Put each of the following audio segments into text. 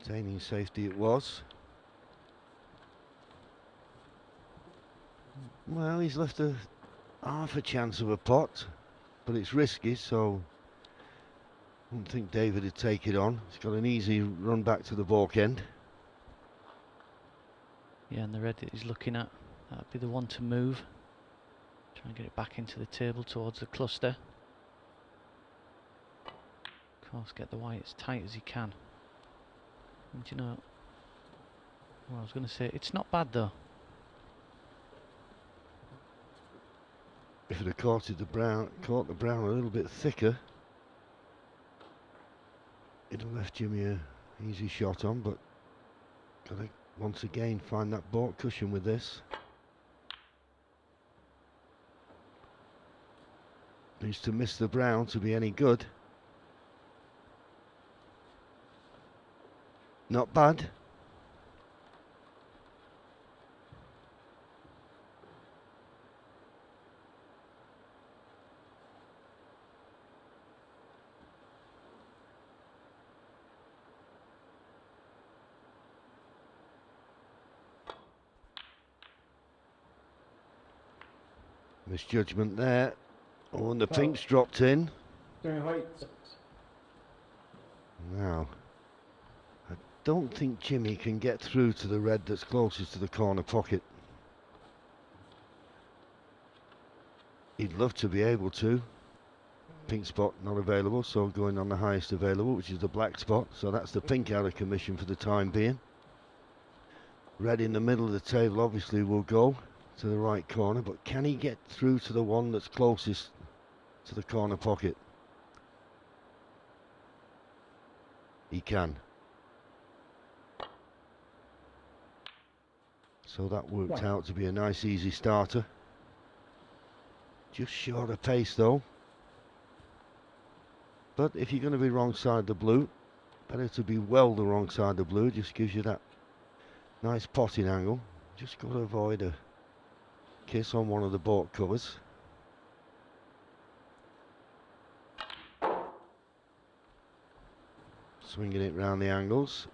Maintaining safety it was. Well, he's left a half a chance of a pot, but it's risky, so I don't think David would take it on. He's got an easy run back to the balk end. Yeah, and the red that he's looking at, that'd be the one to move. Try and get it back into the table towards the cluster. Of course, get the white as tight as he can. And you know, well, I was going to say, it's not bad though. If it had caught the brown a little bit thicker, it'd have left Jimmy a easy shot on, but gotta once again find that balk cushion with this. Needs to miss the brown to be any good. Not bad. Misjudgment there. Oh, and the pink's dropped in. Now, I don't think Jimmy can get through to the red that's closest to the corner pocket. He'd love to be able to. Pink spot not available, so going on the highest available, which is the black spot. So that's the pink out of commission for the time being. Red in the middle of the table obviously will go to the right corner, but can he get through to the one that's closest to the corner pocket? He can. So that worked out to be a nice easy starter. Just short of pace though. But if you're going to be wrong side the blue, better to be well the wrong side the blue. Just gives you that nice potting angle. Just got to avoid a kiss on one of the balk covers. Swinging it round the angles.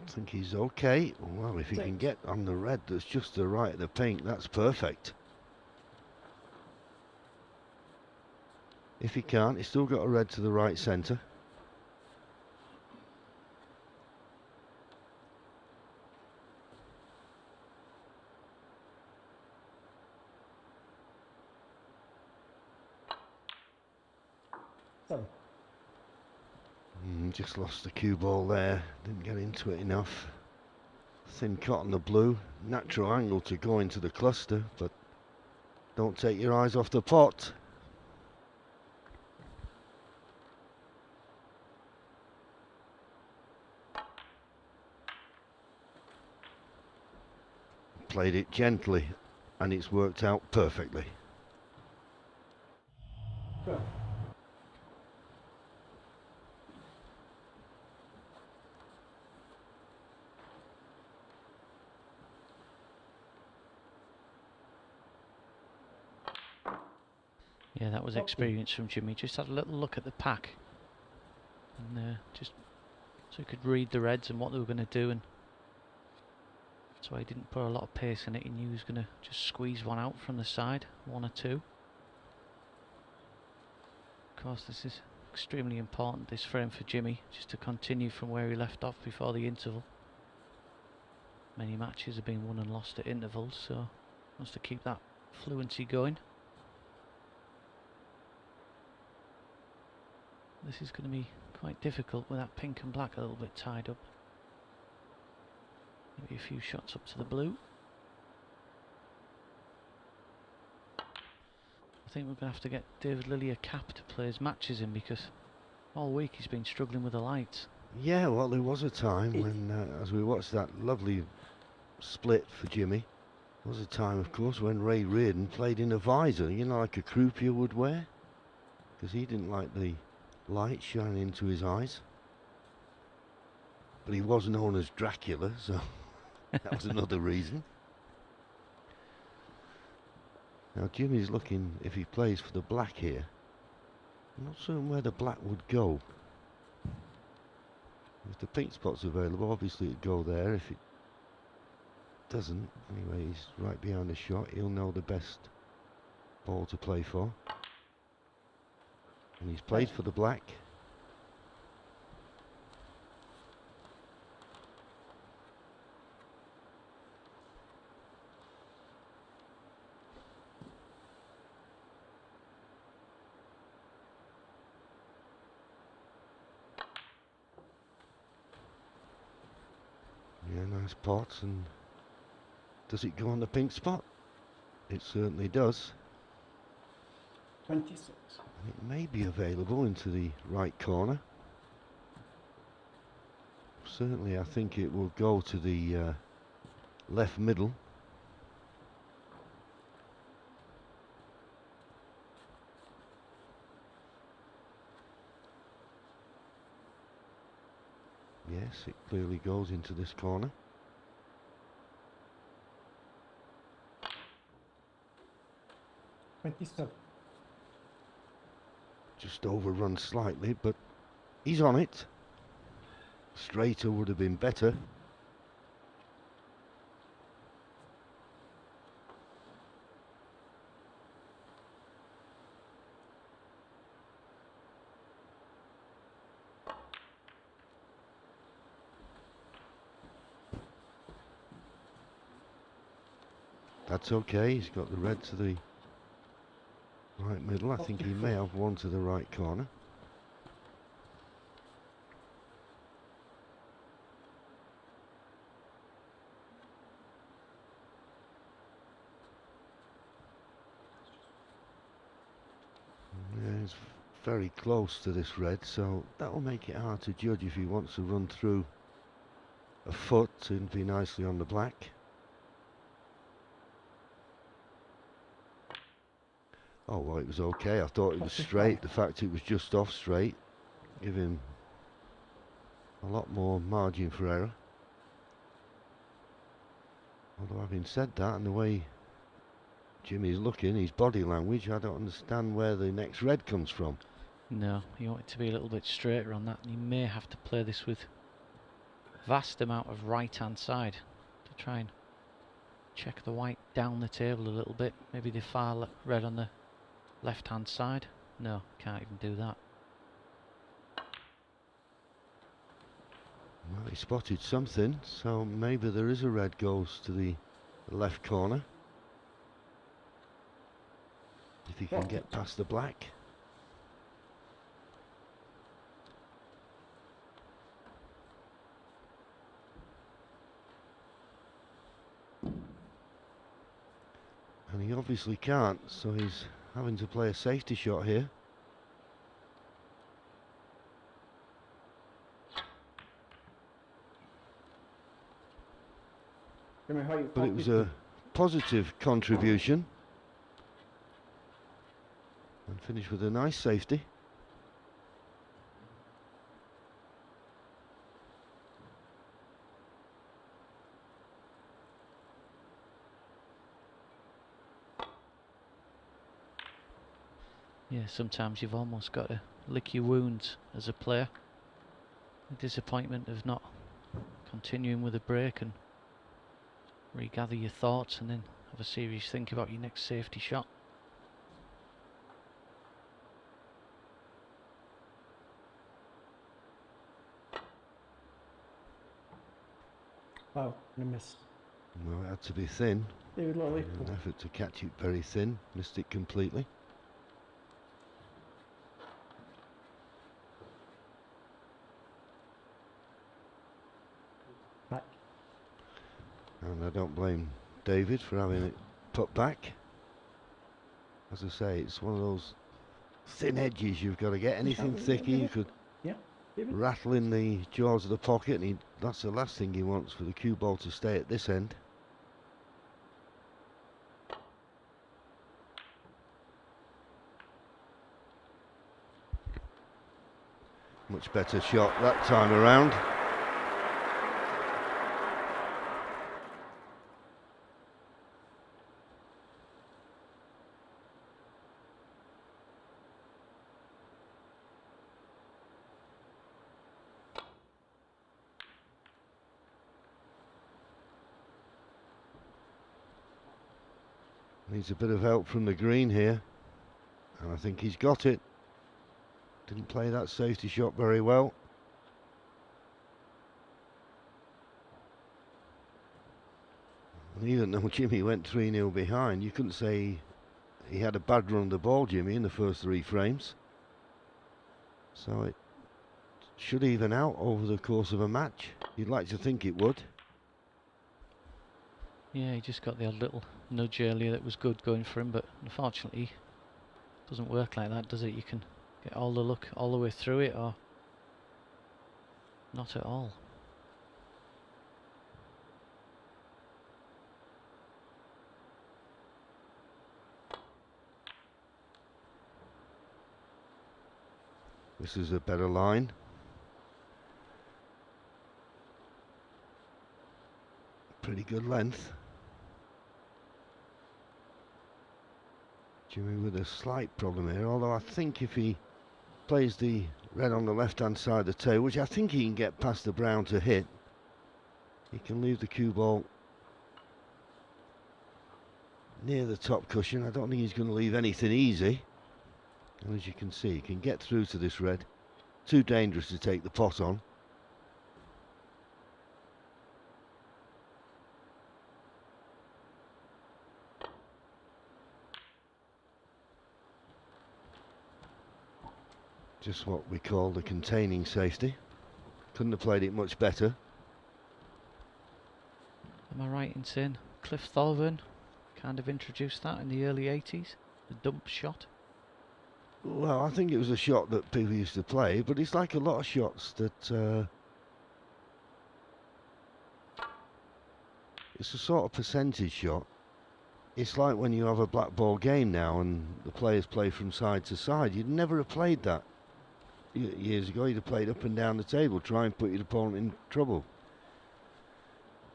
I think he's okay. Well, if he can get on the red that's just to the right of the pink, that's perfect. If he can't, he's still got a red to the right centre. Just lost the cue ball there, didn't get into it enough. Thin cut on the blue, natural angle to go into the cluster, but don't take your eyes off the pot. Played it gently, and it's worked out perfectly. Good. Yeah, that was experience from Jimmy. Just had a little look at the pack, and just so he could read the reds and what they were going to do, and so he didn't put a lot of pace in it. He knew he was going to just squeeze one out from the side, one or two. Of course, this is extremely important, this frame for Jimmy, just to continue from where he left off before the interval. Many matches have been won and lost at intervals, so he wants to keep that fluency going. This is going to be quite difficult with that pink and black a little bit tied up. Maybe a few shots up to the blue. I think we're going to have to get David Lilley a cap to play his matches in, because all week he's been struggling with the lights. Yeah, well, there was a time when, as we watched that lovely split for Jimmy, there was a time, of course, when Ray Reardon played in a visor, you know, like a croupier would wear, because he didn't like the light shining into his eyes. But he was known as Dracula, so that was another reason. Now Jimmy's looking, if he plays for the black here, I'm not certain where the black would go. If the pink spot's available, obviously it'd go there. If it doesn't, anyway, he's right behind the shot. He'll know the best ball to play for. And he's played for the black. Yeah, nice pot. And does it go on the pink spot? It certainly does. 26. It may be available into the right corner. Certainly I think it will go to the left middle. Yes, it clearly goes into this corner. Just overrun slightly, but he's on it. Straighter would have been better. That's okay, he's got the red to the right middle. I think he may have one to the right corner. Yeah, he's very close to this red, so that will make it hard to judge if he wants to run through a foot and be nicely on the black. Oh, well, it was okay. I thought it was straight. The fact it was just off straight give him a lot more margin for error. Although having said that, and the way Jimmy's looking, his body language, I don't understand where the next red comes from. No, you want it to be a little bit straighter on that, and you may have to play this with vast amount of right-hand side to try and check the white down the table a little bit. Maybe the far red on the left-hand side. No, can't even do that. Well, he spotted something, so maybe there is a red goes to the left corner. If he can get past the black. And he obviously can't, so he's having to play a safety shot here. But it was a positive contribution. And finished with a nice safety. Yeah, sometimes you've almost got to lick your wounds as a player. The disappointment of not continuing with a break and regather your thoughts and then have a serious think about your next safety shot. Wow, I missed. Well, it had to be thin. David Lilley. An effort to catch it very thin. Missed it completely. Back. And I don't blame David for having it put back. As I say, it's one of those thin edges you've got to get. Anything thicker, you could rattle in the jaws of the pocket, and that's the last thing he wants, for the cue ball to stay at this end. Much better shot that time around. Needs a bit of help from the green here, and I think he's got it. Didn't play that safety shot very well. And even though Jimmy went 3-0 behind, you couldn't say he had a bad run of the ball, Jimmy, in the first 3 frames. So it should even out over the course of a match. You'd like to think it would. Yeah, he just got the odd little nudge earlier that was good going for him, but unfortunately it doesn't work like that, does it? You can get all the luck all the way through it, or not at all. This is a better line. Pretty good length. Jimmy with a slight problem here, although I think if he plays the red on the left hand side of the tail, which I think he can get past the brown to hit, he can leave the cue ball near the top cushion. I don't think he's going to leave anything easy. And as you can see, he can get through to this red. Too dangerous to take the pot on. Just what we call the containing safety. Couldn't have played it much better. Am I right in saying Cliff Thorburn kind of introduced that in the early 80s? The dump shot? Well, I think it was a shot that people used to play, but it's like a lot of shots that it's a sort of percentage shot. It's like when you have a black ball game now and the players play from side to side. You'd never have played that years ago. You'd have played up and down the table, try and put your opponent in trouble.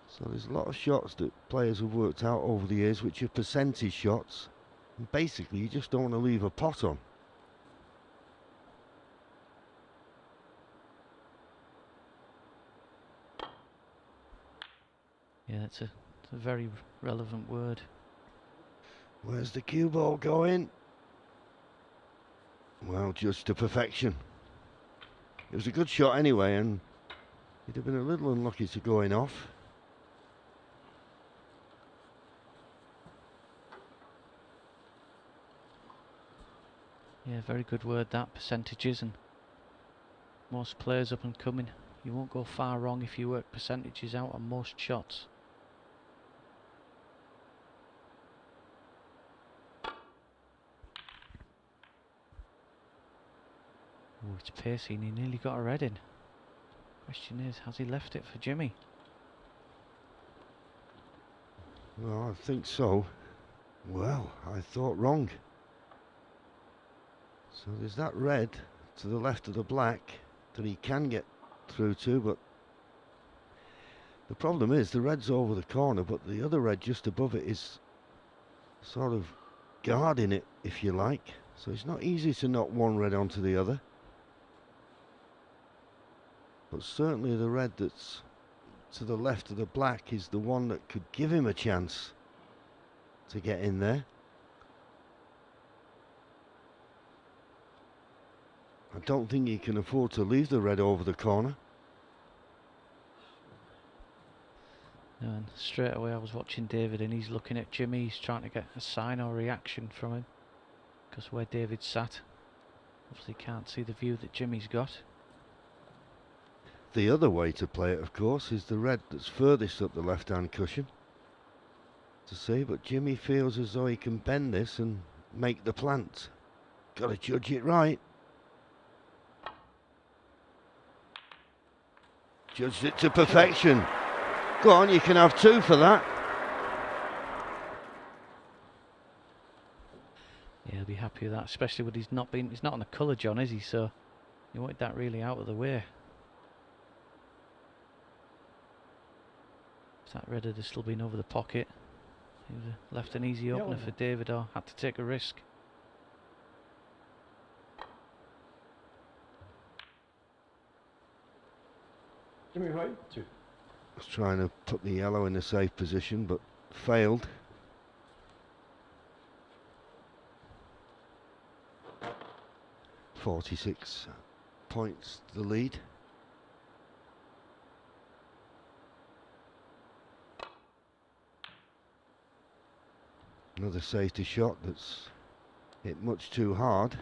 So there's a lot of shots that players have worked out over the years which are percentage shots, and basically you just don't want to leave a pot on. Yeah, it's a very relevant word. Where's the cue ball going? Well, just to perfection. It was a good shot anyway, and he'd have been a little unlucky to going off. Yeah, very good word that, percentages, and most players up and coming, you won't go far wrong if you work percentages out on most shots. Oh, it's pacey and he nearly got a red in. Question is, has he left it for Jimmy? Well, I think so. Well, I thought wrong. So there's that red to the left of the black that he can get through to, but the problem is the red's over the corner, but the other red just above it is sort of guarding it, if you like. So it's not easy to knock one red onto the other. But certainly the red that's to the left of the black is the one that could give him a chance to get in there. I don't think he can afford to leave the red over the corner. No, and straight away I was watching David and he's looking at Jimmy. He's trying to get a sign or reaction from him, because where David sat, obviously can't see the view that Jimmy's got. The other way to play it, of course, is the red that's furthest up the left-hand cushion to see, but Jimmy feels as though he can bend this and make the plant. Got to judge it right. Judged it to perfection. Go on, you can have 2 for that. Yeah, he'll be happy with that, especially with he's not on the colour, John, is he? So you wanted that really out of the way. If that red had still been over the pocket, he would have left an easy opener for David, or had to take a risk. Jimmy right, 2. Was trying to put the yellow in a safe position, but failed. 46 points the lead. Another safety shot that's hit much too hard.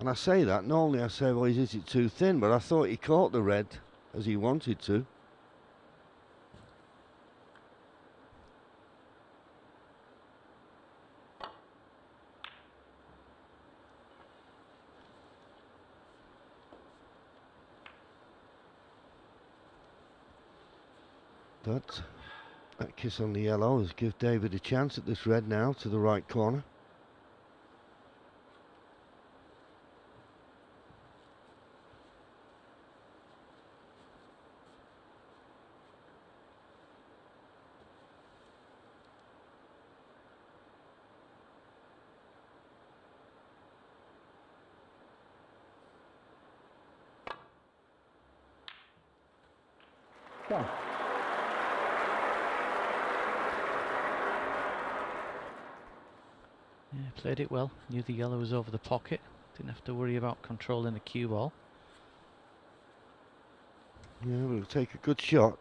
And I say that, normally I say, well, he's hit it too thin, but I thought he caught the red as he wanted to. But that kiss on the yellow has give David a chance at this red now to the right corner. One. Yeah, played it well. Knew the yellow was over the pocket. Didn't have to worry about controlling the cue ball. Yeah, we'll take a good shot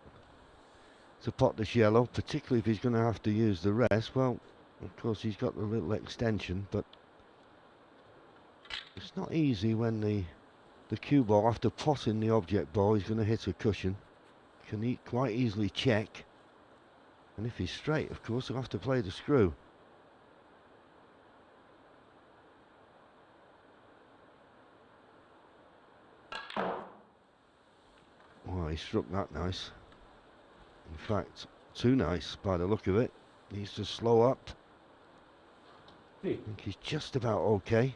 to pot this yellow, particularly if he's going to have to use the rest. Well, of course he's got the little extension, but it's not easy when the cue ball, after potting the object ball, he's going to hit a cushion. Can quite easily check, and if he's straight, of course, he'll have to play the screw. Well, he struck that nice. In fact, too nice by the look of it. Needs to slow up. I think he's just about okay.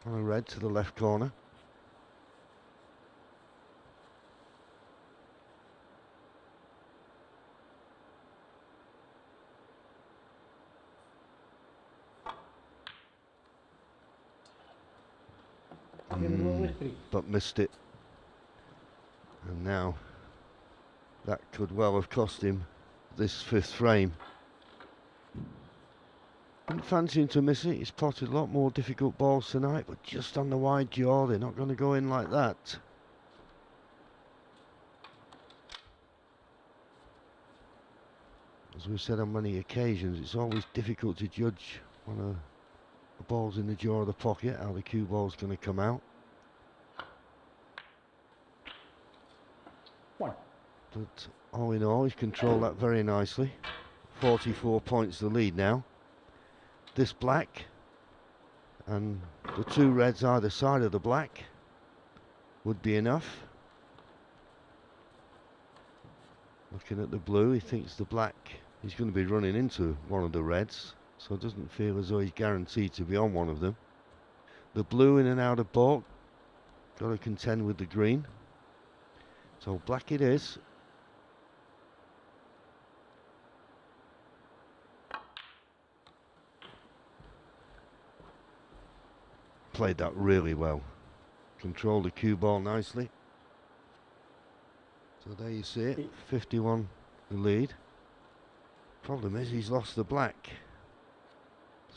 On a red to the left corner. But missed it. And now that could well have cost him this fifth frame. Didn't fancy him to miss it. He's potted a lot more difficult balls tonight, but just on the wide jaw, they're not going to go in like that. As we've said on many occasions, it's always difficult to judge when a ball's in the jaw of the pocket, how the cue ball's going to come out. One. But all in all, he's controlled that very nicely. 44 points the lead now. This black and the two reds either side of the black would be enough. Looking at the blue, he thinks the black, he's going to be running into one of the reds, so it doesn't feel as though he's guaranteed to be on one of them. The blue in and out of baulk, got to contend with the green. So black it is. Played that really well. Controlled the cue ball nicely. So there you see it, 51 the lead. Problem is he's lost the black.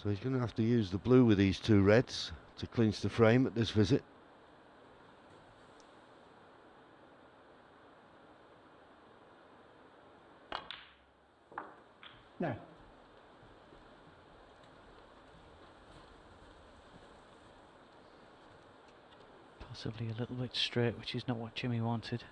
So he's going to have to use the blue with these two reds to clinch the frame at this visit. No. Possibly a little bit straight, which is not what Jimmy wanted.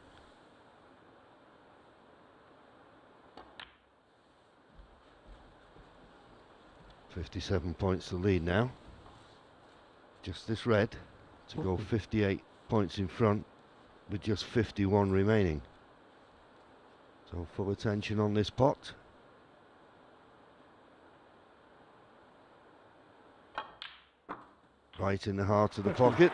.57 points the lead now. Just this red to go 58 points in front with just 51 remaining. So full attention on this pot. Right in the heart of the pocket.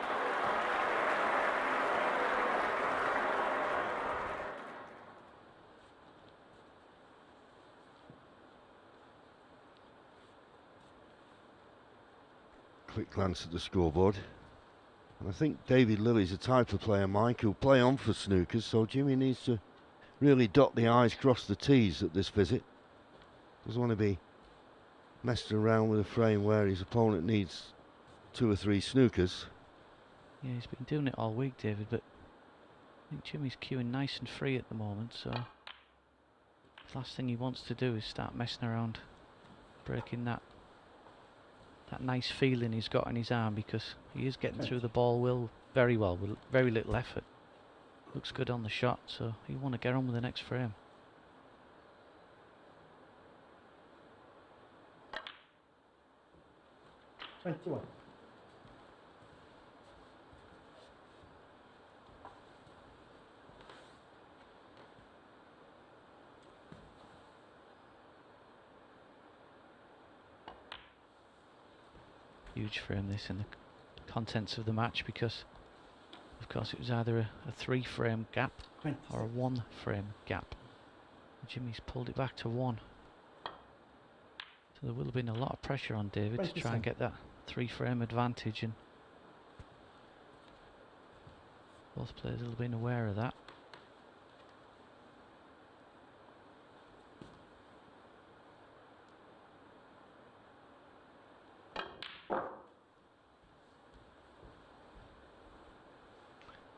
Quick glance at the scoreboard. And I think David Lilley's a type of player, Mike, who'll play on for snookers, so Jimmy needs to really dot the I's, cross the T's at this visit. Doesn't want to be messed around with a frame where his opponent needs 2 or 3 snookers. Yeah, he's been doing it all week, David, but I think Jimmy's queuing nice and free at the moment, so the last thing he wants to do is start messing around, breaking that nice feeling he's got in his arm, because he is getting through the ball very well with very little effort. Looks good on the shot, so you want to get on with the next frame. $21. Huge frame this in the contents of the match, because of course it was either a 3-frame gap or a 1-frame gap. Jimmy's pulled it back to 1. So there will have been a lot of pressure on David to try and get that 3-frame advantage, and both players will have been aware of that.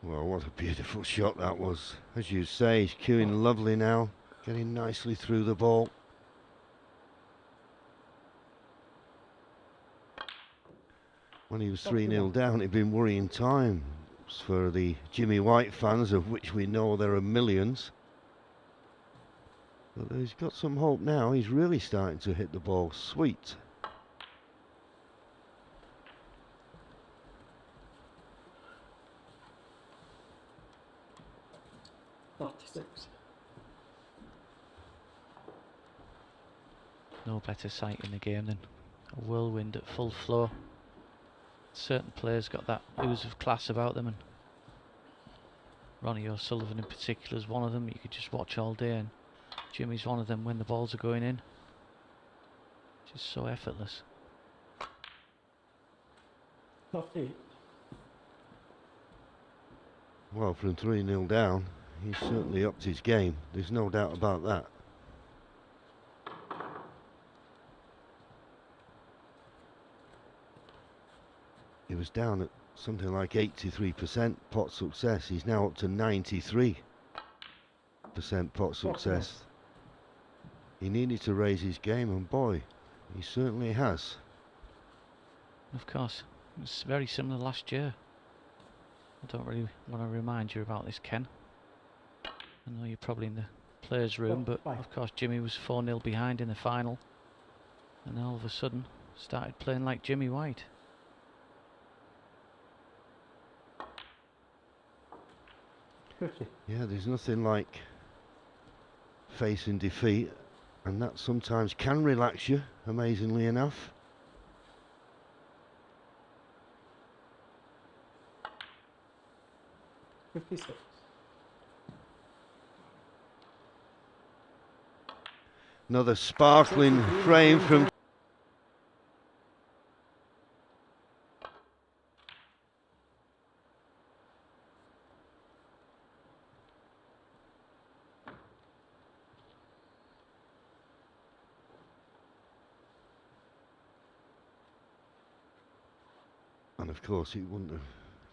Well, what a beautiful shot that was. As you say, he's queuing lovely now, getting nicely through the ball. When he was 3-0 down, it'd been worrying times for the Jimmy White fans, of which we know there are millions. But he's got some hope now. He's really starting to hit the ball sweet. No better sight in the game than a whirlwind at full flow. Certain players got that ooze of class about them, and Ronnie O'Sullivan in particular is one of them. You could just watch all day, and Jimmy's one of them when the balls are going in. Just so effortless. Well, from 3-0 down, he's certainly upped his game. There's no doubt about that. He was down at something like 83% pot success. He's now up to 93% pot success. He needed to raise his game, and boy, he certainly has. Of course, it's very similar last year. I don't really want to remind you about this, Ken. I know you're probably in the players' room, but of course Jimmy was 4-0 behind in the final, and all of a sudden started playing like Jimmy White. Yeah, there's nothing like facing defeat, and that sometimes can relax you, amazingly enough. Another sparkling frame from and of course it wouldn't have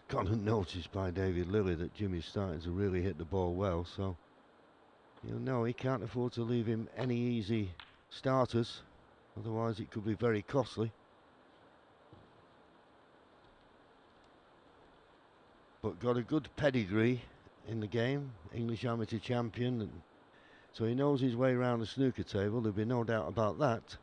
gone unnoticed by David Lilley that Jimmy's starting to really hit the ball well, so you know he can't afford to leave him any easy starters, otherwise it could be very costly. But got a good pedigree in the game, English amateur champion, and so he knows his way around the snooker table, there'll be no doubt about that.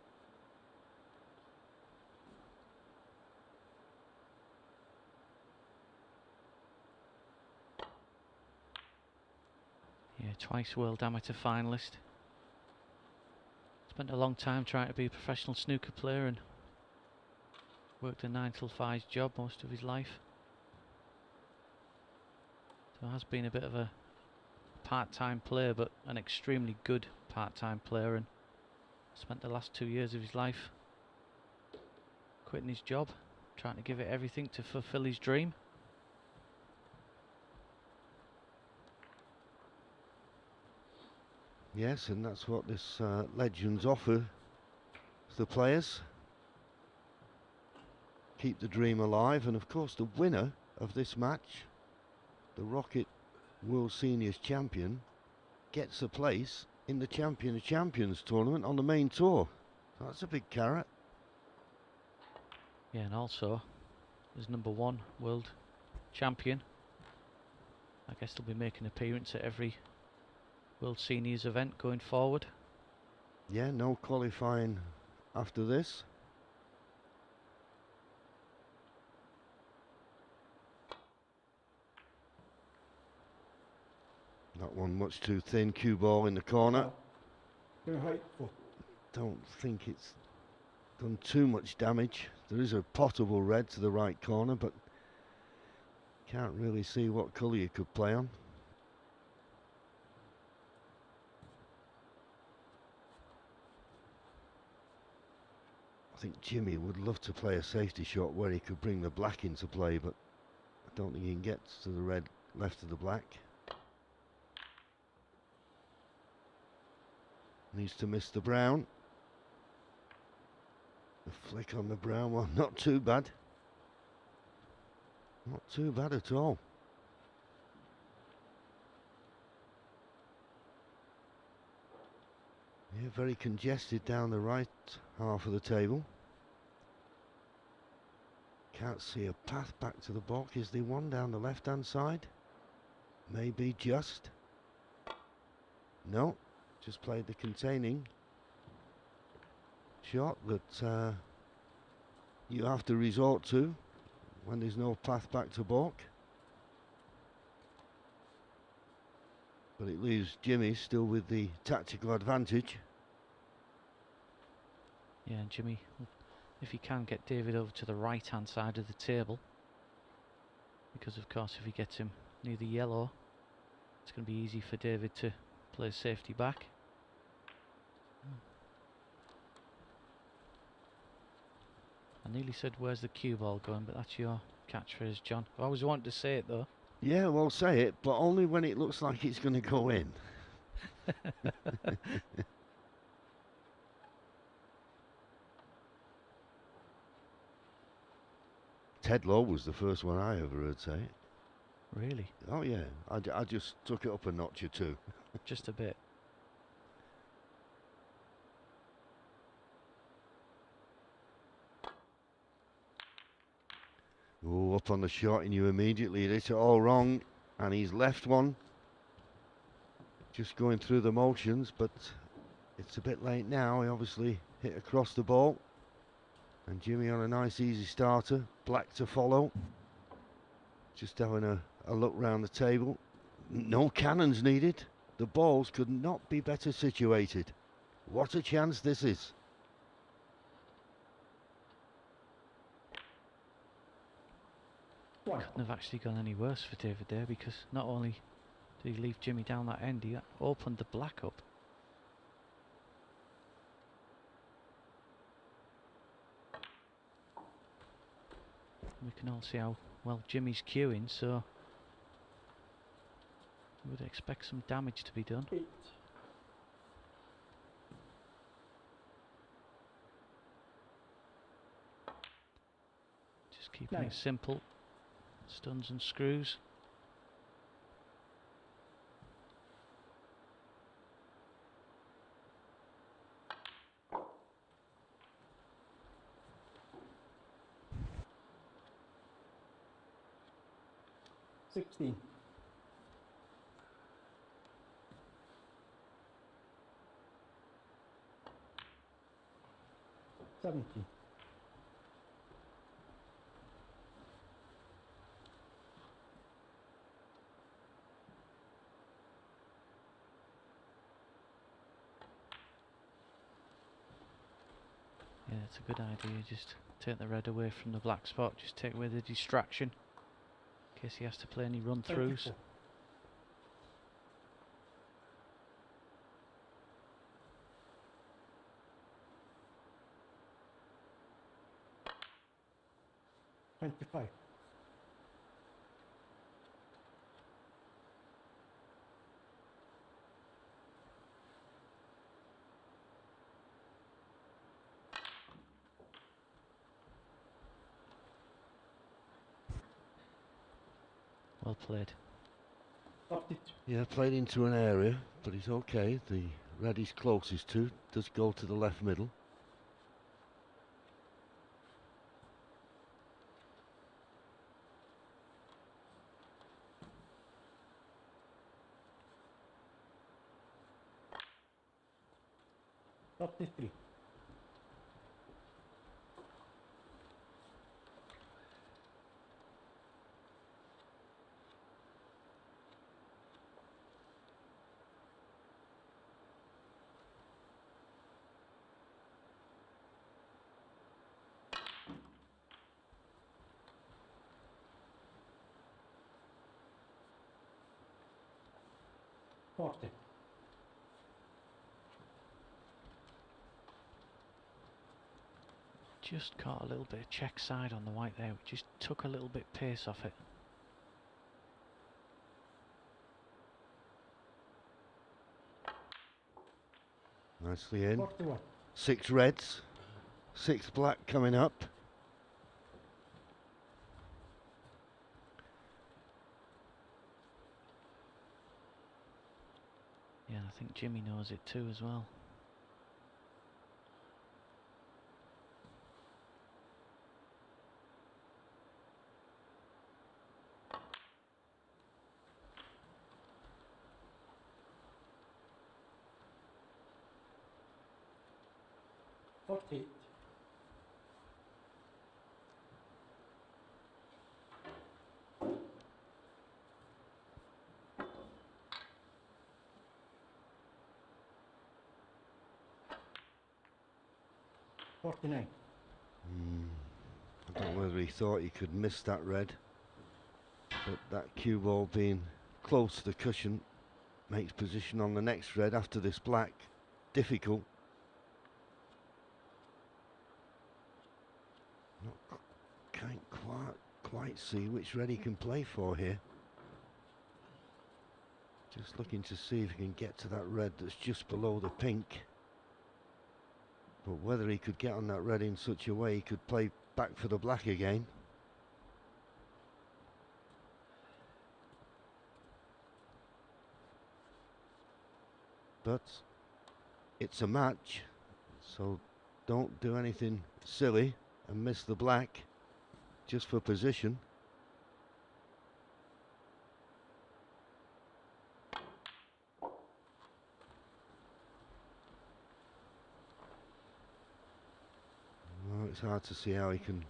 Yeah, twice world amateur finalist. Spent a long time trying to be a professional snooker player and worked a 9 till 5 job most of his life. So has been a bit of a part-time player, but an extremely good part-time player, and spent the last 2 years of his life quitting his job, trying to give it everything to fulfill his dream. Yes, and that's what this Legends offer the players. keep the dream alive. And of course the winner of this match, the Rocket World Seniors champion, gets a place in the Champion of Champions tournament on the main tour. So that's a big carrot. Yeah, and also as #1 world champion, I guess they'll be making an appearance at every World Seniors event going forward. Yeah, no qualifying after this. That one much too thin. Cue ball in the corner. Jimmy White, 4. Don't think it's done too much damage. There is a potable red to the right corner, but can't really see what colour you could play on. I think Jimmy would love to play a safety shot where he could bring the black into play, but I don't think he can get to the red left of the black. Needs to miss the brown. The flick on the brown one, not too bad. Not too bad at all. Yeah, very congested down the right half of the table. Can't see a path back to the block. Is there one down the left hand side? Maybe just. No, just played the containing shot that you have to resort to when there's no path back to balk. But it leaves Jimmy still with the tactical advantage. Yeah, and Jimmy, if he can get David over to the right hand side of the table, because of course if he gets him near the yellow, it's going to be easy for David to play safety back. I nearly said where's the cue ball going, but that's your catchphrase, John. I always wanted to say it though. Yeah, well, say it, but only when it looks like it's going to go in. Ted Lowe was the first one I ever heard say it. Really? Oh yeah, I just took it up a notch or two. Just a bit. Oh, up on the shot, and you immediately hit it all wrong, and he's left one. Just going through the motions, but it's a bit late now. He obviously hit across the ball, and Jimmy on a nice easy starter. Black to follow. Just having a look round the table. No cannons needed. The balls could not be better situated. What a chance this is. One. Couldn't have actually gone any worse for David there, because not only did he leave Jimmy down that end, he opened the black up. We can all see how well Jimmy's cueing, so we would expect some damage to be done. 8. Just keeping Nine. it simple. Stuns and screws. $16. 17. Yeah, it's a good idea. Just take the red away from the black spot. Just take away the distraction in case he has to play any run-throughs. 24. $25. Well played. 32. Yeah, played into an area, but he's okay. The red he's closest to does go to the left middle. Thirty-three. Forty. Just caught a little bit of check side on the white there. Just took a little bit pace off it. Nicely in. 41. 6 reds, 6 black coming up. Yeah, I think Jimmy knows it too as well. Forty-eight. Forty-nine. I don't know whether he thought he could miss that red, but that cue ball being close to the cushion makes position on the next red after this black difficult. Can't quite see which red he can play for here. Just looking to see if he can get to that red that's just below the pink. But whether he could get on that red in such a way he could play back for the black again. But it's a match, so don't do anything silly and miss the black just for position. Well, it's hard to see how he can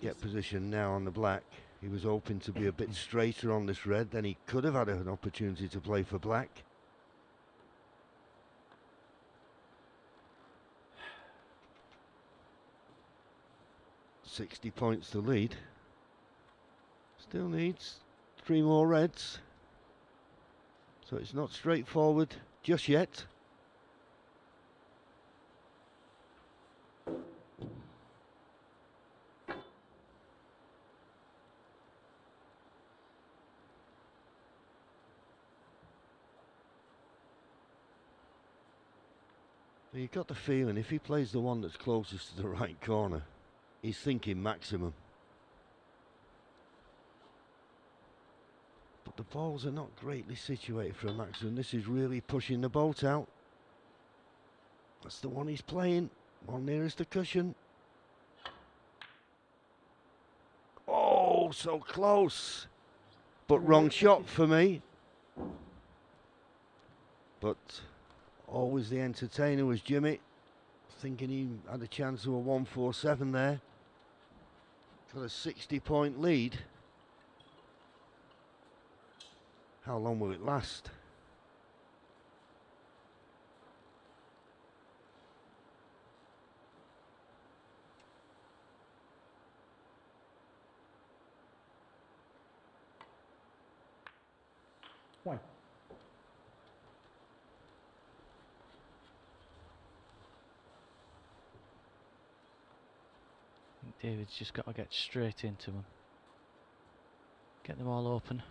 get position now on the black. He was hoping to be a bit straighter on this red, then he could have had an opportunity to play for black. $60 points to lead. Still needs 3 more reds. So it's not straightforward just yet. You got the feeling if he plays the one that's closest to the right corner, he's thinking maximum. But the balls are not greatly situated for a maximum. This is really pushing the boat out. That's the one he's playing. One nearest the cushion. Oh, so close. But wrong shot for me. But always the entertainer was Jimmy. Thinking he had a chance of a 147 there. Got a 60-point lead. How long will it last? One. I think David's just got to get straight into them. Get them all open.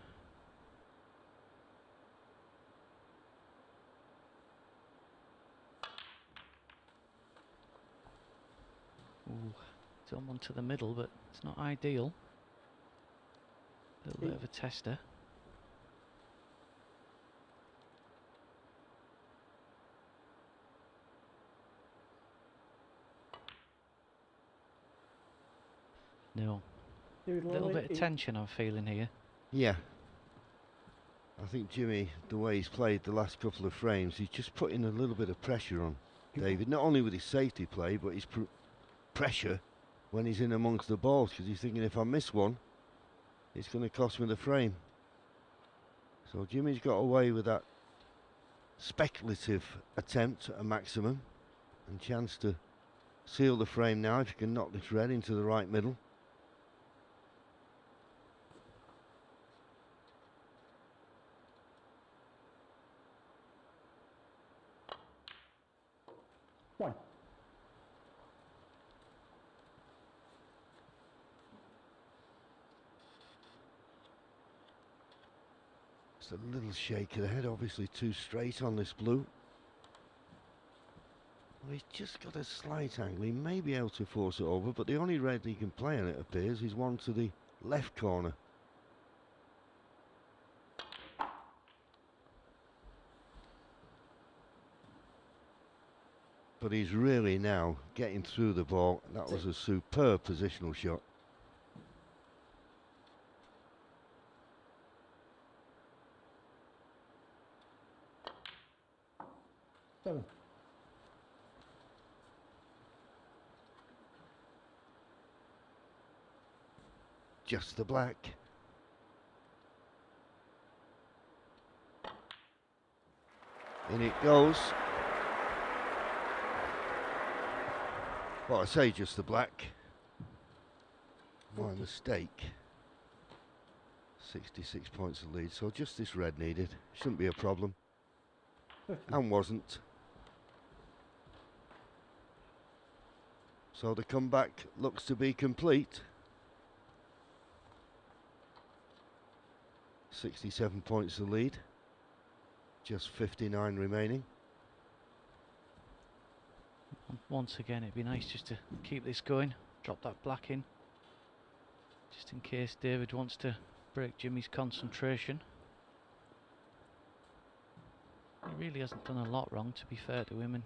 Ooh, it's on one to the middle, but it's not ideal. A little bit of a tester. No. David A little Lilley, bit of 8. tension I'm feeling here. Yeah. I think Jimmy, the way he's played the last couple of frames, he's just putting a little bit of pressure on David, not only with his safety play, but his pressure when he's in amongst the balls, because he's thinking if I miss one, it's going to cost me the frame. So Jimmy's got away with that speculative attempt at a maximum, and chance to seal the frame now if you can knock this red into the right middle. One. Just a little shake of the head, obviously too straight on this blue. Well, he's just got a slight angle. He may be able to force it over, but the only red he can play on, it appears, is one to the left corner. But he's really now getting through the ball. That was a superb positional shot. Seven. Just the black. In it goes. Well, I say just the black. My mistake. 66 points of lead, so just this red needed. Shouldn't be a problem. 50. And wasn't. So the comeback looks to be complete. 67 points of lead. Just 59 remaining. Once again, it'd be nice just to keep this going. Drop that black in, just in case David wants to break Jimmy's concentration. He really hasn't done a lot wrong, to be fair to him, and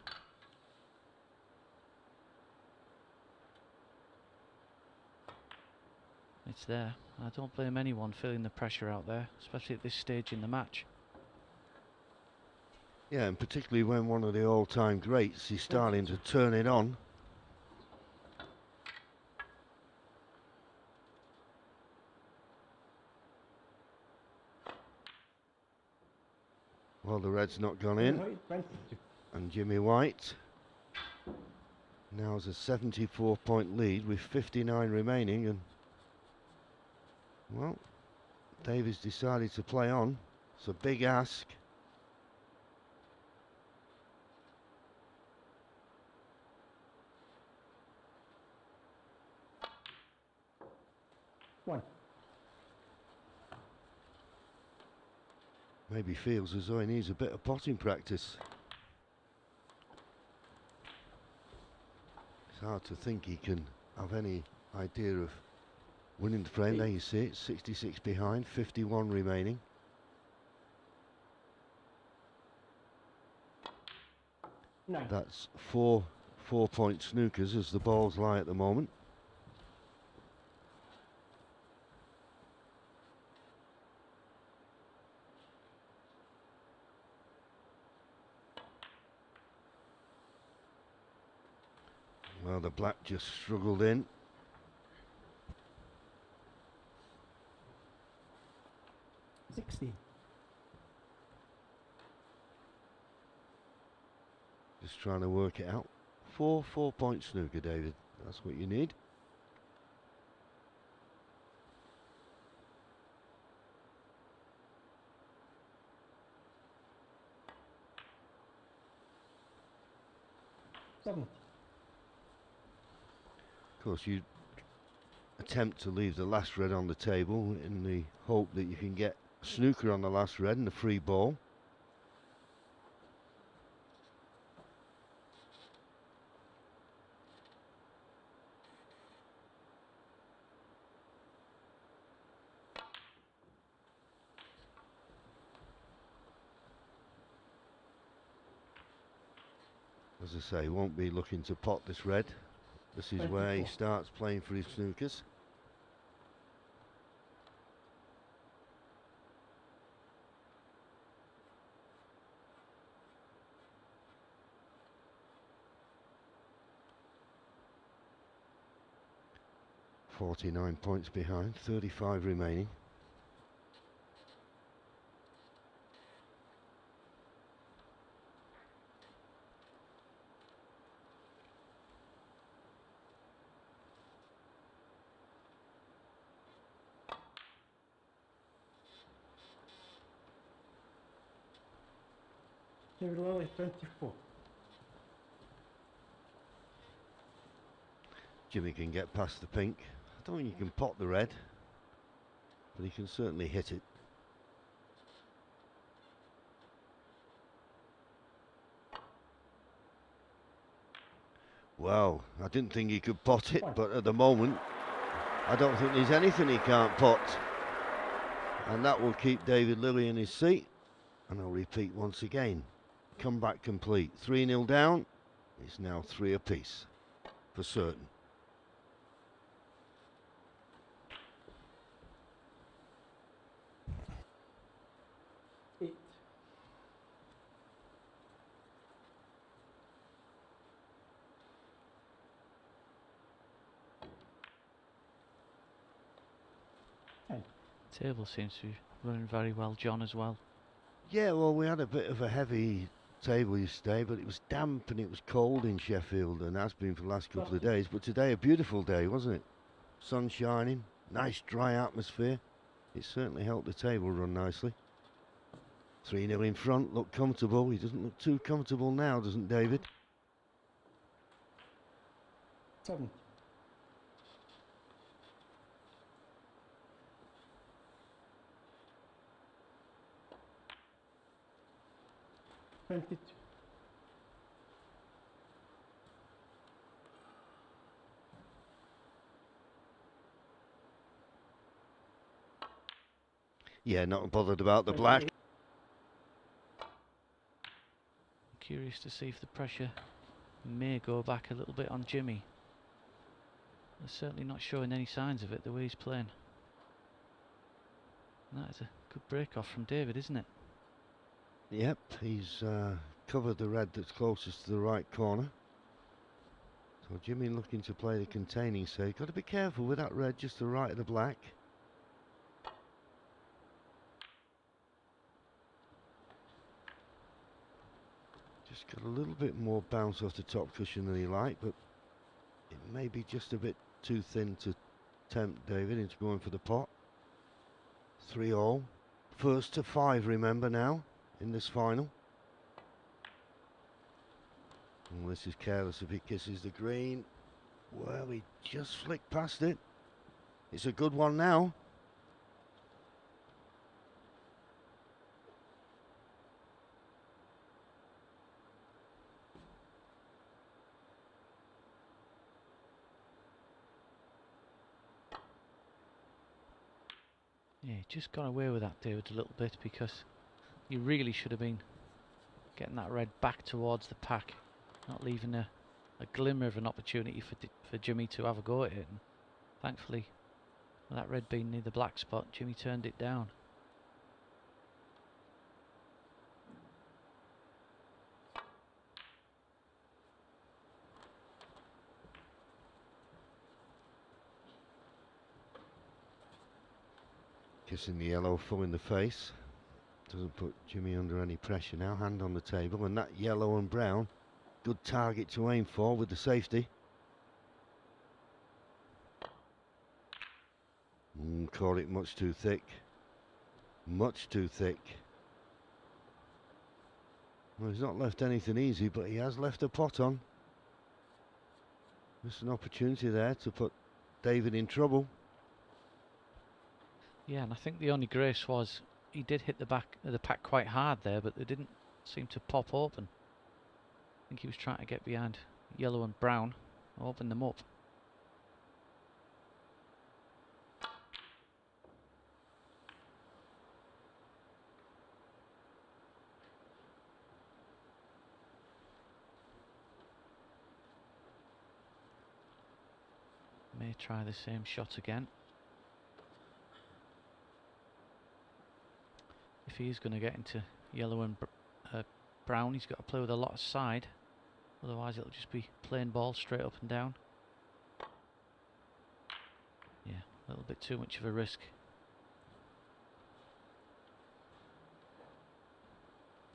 it's there. I don't blame anyone feeling the pressure out there, especially at this stage in the match. Yeah, and particularly when one of the all-time greats is starting to turn it on. Well, the red's not gone in. And Jimmy White now has a 74-point lead with 59 remaining, and well, David's decided to play on. It's a big ask. One. Maybe feels as though he needs a bit of potting practice. It's hard to think he can have any idea of winning the frame. There you see it, 66 behind, 51 remaining. Nine. That's four-point snookers as the balls lie at the moment. Well, the black just struggled in. $60. Just trying to work it out. Four-point snooker, David. That's what you need. $70. Of course, you attempt to leave the last red on the table in the hope that you can get snooker on the last red and a free ball. As I say, won't be looking to pot this red. This is where he 24. starts playing for his snookers. 49 points behind, 35 remaining. David Lilley, 24. Jimmy can get past the pink. I don't think he can pot the red, but he can certainly hit it. Wow, I didn't think he could pot it, but at the moment, I don't think there's anything he can't pot. And that will keep David Lilley in his seat. And I'll repeat once again. Comeback complete. 3-0 down. It's now 3 apiece, for certain. Eight. Ten. Table seems to be running very well, John, as well. Yeah, well, we had a bit of a heavy table yesterday, but it was damp and it was cold in Sheffield, and has been for the last couple of days. But today, a beautiful day, wasn't it? Sun shining, nice dry atmosphere. It certainly helped the table run nicely. 3-0 in front, look comfortable. He doesn't look too comfortable now, doesn't David? 7. $22. Yeah, not bothered about the black. Curious to see if the pressure may go back a little bit on Jimmy. They're certainly not showing any signs of it the way he's playing. And that is a good break off from David, isn't it? Yep, he's covered the red that's closest to the right corner. So Jimmy looking to play the containing save. Got to be careful with that red just to the right of the black. Just got a little bit more bounce off the top cushion than he liked, but it may be just a bit too thin to tempt David into going for the pot. 3-all. First to 5, remember now, in this final. And this is careless if he kisses the green. Well, he just flicked past it. It's a good one now. Yeah, just got away with that, David, a little bit, because you really should have been getting that red back towards the pack, not leaving a glimmer of an opportunity for Jimmy to have a go at it. And thankfully, with that red being near the black spot, Jimmy turned it down. Kissing the yellow full in the face. Doesn't put Jimmy under any pressure now. Hand on the table, and that yellow and brown, good target to aim for with the safety. Caught it much too thick. Much too thick. Well, he's not left anything easy, but he has left a pot on. There's an opportunity there to put David in trouble. Yeah, and I think the only grace was he did hit the back of the pack quite hard there, but they didn't seem to pop open. I think he was trying to get behind yellow and brown, open them up. May try the same shot again. If he is going to get into yellow and brown, he's got to play with a lot of side. Otherwise it'll just be plain ball straight up and down. A little bit too much of a risk.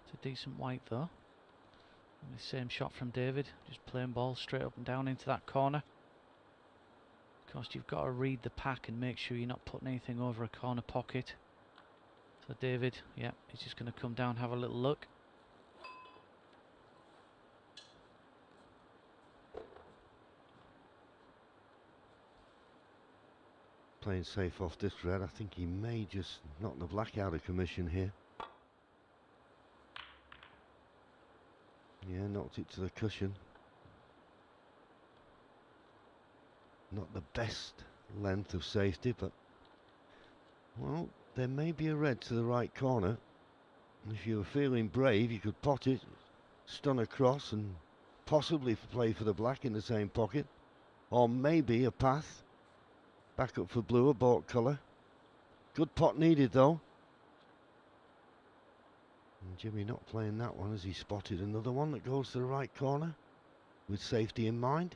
It's a decent white though. And the same shot from David, just playing ball straight up and down into that corner. Of course, you've got to read the pack and make sure you're not putting anything over a corner pocket. So David, yeah, he's just going to come down, have a little look. Playing safe off this red. I think he may just knock the black out of commission here. Yeah, knocked it to the cushion. Not the best length of safety, but well, there may be a red to the right corner. If you were feeling brave, you could pot it, stun across, and possibly play for the black in the same pocket, or maybe a path back up for blue, a baulk colour. Good pot needed though. And Jimmy not playing that one as he spotted another one that goes to the right corner with safety in mind.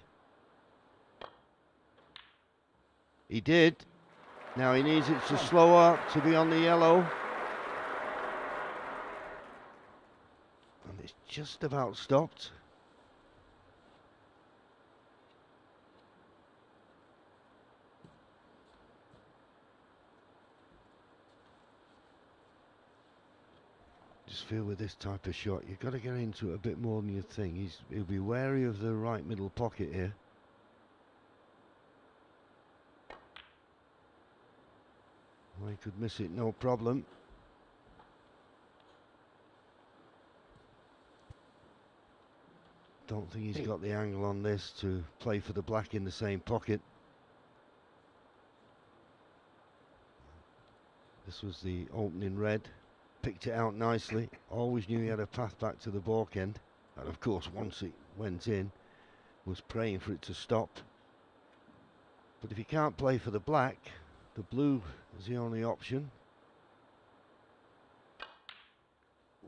He did. Now he needs it to slower to be on the yellow. And it's just about stopped. Just feel with this type of shot, you've got to get into it a bit more than you think. He'll be wary of the right middle pocket here. Well, he could miss it, no problem. Don't think he's got the angle on this to play for the black in the same pocket. This was the opening red. Picked it out nicely. Always knew he had a path back to the baulk end. And of course, once it went in, was praying for it to stop. But if he can't play for the black, the blue is the only option.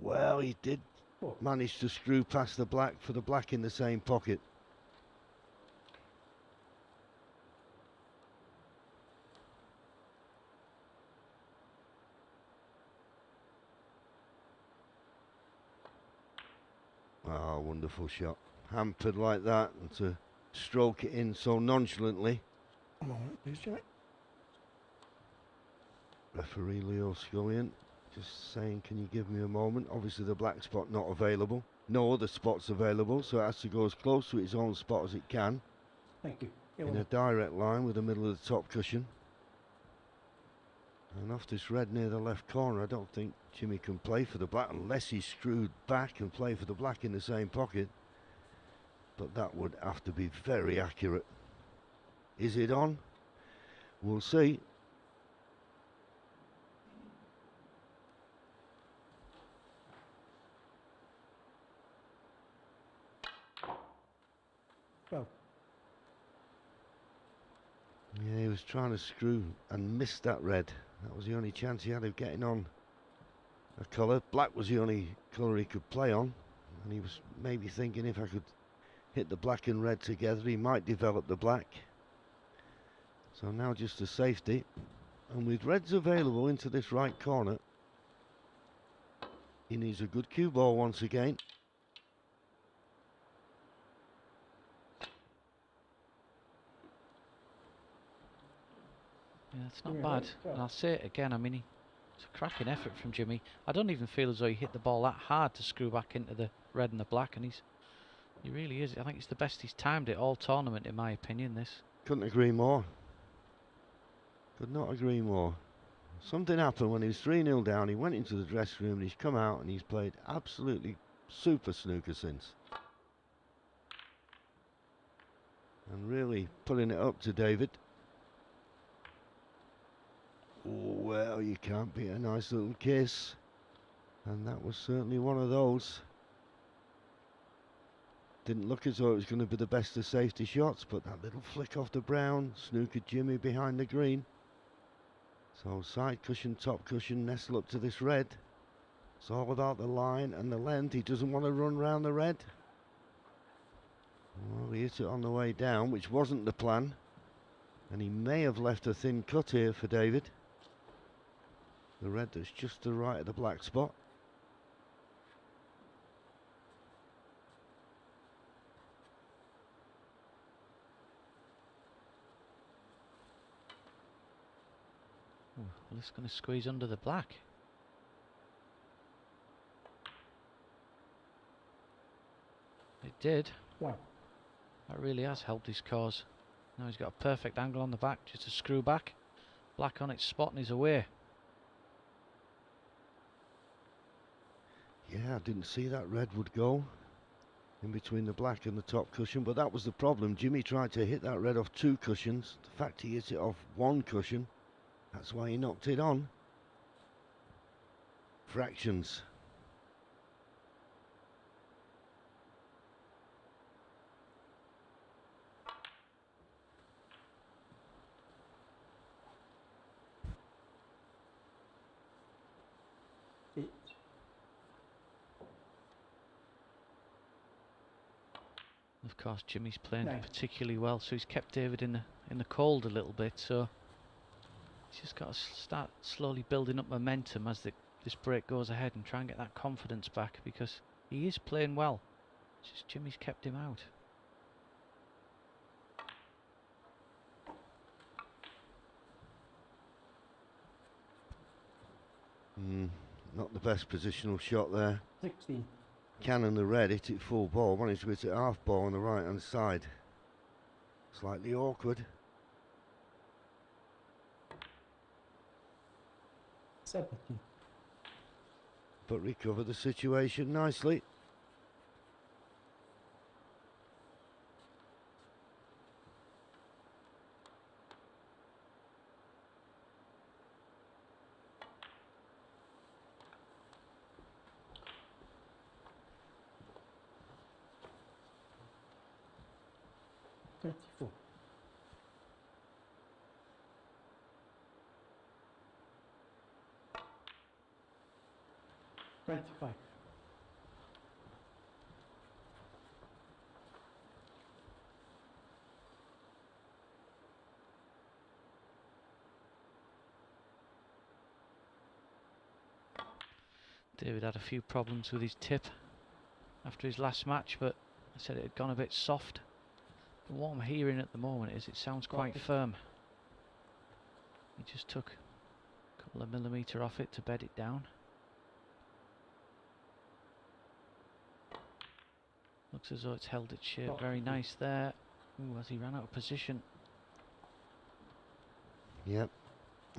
Well, he did manage to screw past the black for the black in the same pocket. Oh, wonderful shot. Hampered like that, and to stroke it in so nonchalantly. A moment, please, Jimmy. Referee Leo Scullion just saying, can you give me a moment? Obviously the black spot not available. No other spots available, so it has to go as close to its own spot as it can. Thank you. In a direct line with the middle of the top cushion. And off this red near the left corner, I don't think Jimmy can play for the black unless he's screwed back and play for the black in the same pocket. But that would have to be very accurate. Is it on? We'll see. Well. Yeah, he was trying to screw and missed that red. That was the only chance he had of getting on a colour. Black was the only colour he could play on. And he was maybe thinking if I could hit the black and red together, he might develop the black. So now just a safety. And with reds available into this right corner, he needs a good cue ball once again. Yeah, it's not bad. And I'll say it again, I mean, it's a cracking effort from Jimmy. I don't even feel as though he hit the ball that hard to screw back into the red and the black, and he really is. I think it's the best he's timed it all tournament, in my opinion, this. Couldn't agree more. Could not agree more. Something happened when he was 3-0 down. He went into the dressing room and he's come out and he's played absolutely super snooker since. And really putting it up to David. Oh, well, you can't beat a nice little kiss. And that was certainly one of those. Didn't look as though it was going to be the best of safety shots, but that little flick off the brown, snookered Jimmy behind the green. So side cushion, top cushion, nestle up to this red. It's all about the line and the length. He doesn't want to run round the red. Well, he hit it on the way down, which wasn't the plan. And he may have left a thin cut here for David. The red that's just to the right of the black spot. Well, it's going to squeeze under the black. It did. One. That really has helped his cause. Now he's got a perfect angle on the back, just a screw back. Black on its spot and he's away. Yeah, I didn't see that red would go in between the black and the top cushion, but that was the problem. Jimmy tried to hit that red off 2 cushions. The fact he hit it off 1 cushion, that's why he knocked it on. Fractions. Eight. Of course, Jimmy's playing Nine. particularly well, so he's kept David in the cold a little bit. So he's just got to start slowly building up momentum as this break goes ahead and try and get that confidence back, because he is playing well. It's just Jimmy's kept him out. Not the best positional shot there. 16. Cannon the red hit it full ball, managed to hit it half ball on the right hand side. Slightly awkward. 17. But recovered the situation nicely. Twenty-four. 25. David had a few problems with his tip after his last match, but I said it had gone a bit soft. But what I'm hearing at the moment is it sounds quite firm. He just took a couple of millimetre off it to bed it down. Looks as though it's held its shape very nice there. Ooh, as he ran out of position. Yep,